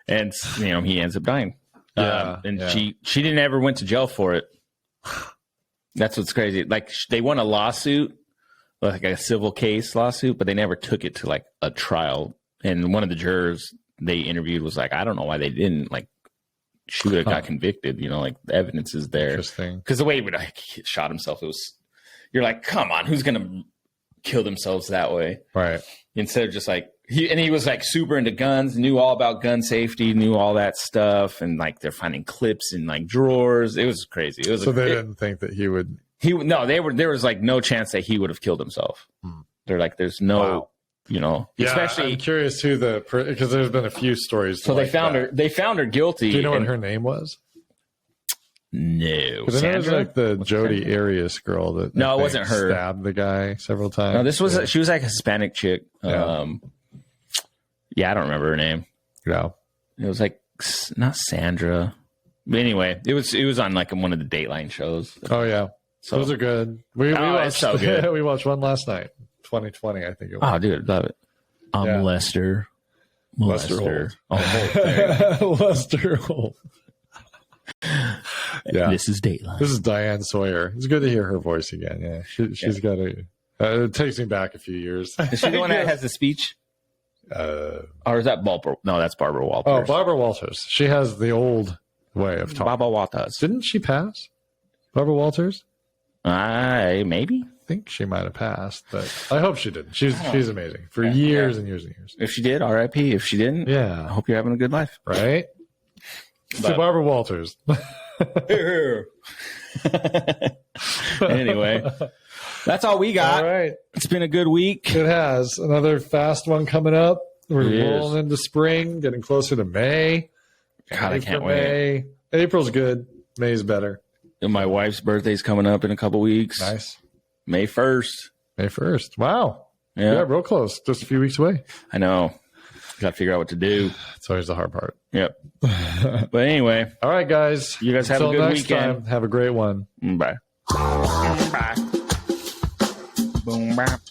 And, you know, he ends up dying. She didn't ever went to jail for it. That's what's crazy. Like they won a lawsuit, like a civil case lawsuit, but they never took it to like a trial. And one of the jurors they interviewed was like, I don't know why they didn't. Like she would have got convicted, you know, like the evidence is there. Interesting. Because the way he would have shot himself, you're like, come on, who's going to kill themselves that way? Right. Instead of just like, he was like super into guns, knew all about gun safety, knew all that stuff. And like they're finding clips in like drawers. It was crazy. It was so they didn't think that he would. There was like no chance that he would have killed himself. They're like, there's no, you know, Yeah, especially. I'm curious who because there's been a few stories. So they found her. They found her guilty. Do you know what her name was? No, Because it was like the Jodi Sandra? Arias girl that No, I it think wasn't her. Stabbed the guy several times. No, this was she was like a Hispanic chick. Yeah. Yeah, I don't remember her name. Yeah. It was like not Sandra. But anyway, it was on like one of the Dateline shows. Oh yeah, So those are good. We it's watched so good. we watched one last night, 2020, I think it was. Oh, dude, love it. Yeah. Lester. Lester Oh, there. Lester Holt. Yeah, This is Dateline. this is Diane Sawyer. It's good to hear her voice again. Yeah, she's got a. It takes me back a few years. Is she the one that has the speech? Or is that Barbara? No, that's Barbara Walters. Oh, Barbara Walters. She has the old way of talking. Barbara Walters. Didn't she pass? Barbara Walters? Maybe. I think she might have passed, but I hope she didn't. She's amazing for years and years and years. If she did, R.I.P. If she didn't, I Yeah, hope you're having a good life. right. To Barbara Walters. Anyway, that's all we got. All right. It's been a good week. It has. Another fast one coming up. We're It is. rolling into spring, getting closer to May. God, I can't wait. April's good. May's better. And my wife's birthday's coming up in a couple weeks. Nice. May 1st. May 1st. Wow. Yeah, Yeah, real close. Just a few weeks away. I know. Got to figure out what to do. That's always the hard part. Yep. But anyway, All right, guys. you guys have a Until good next weekend. time, have a great one. Bye. Bye. Boom, bap.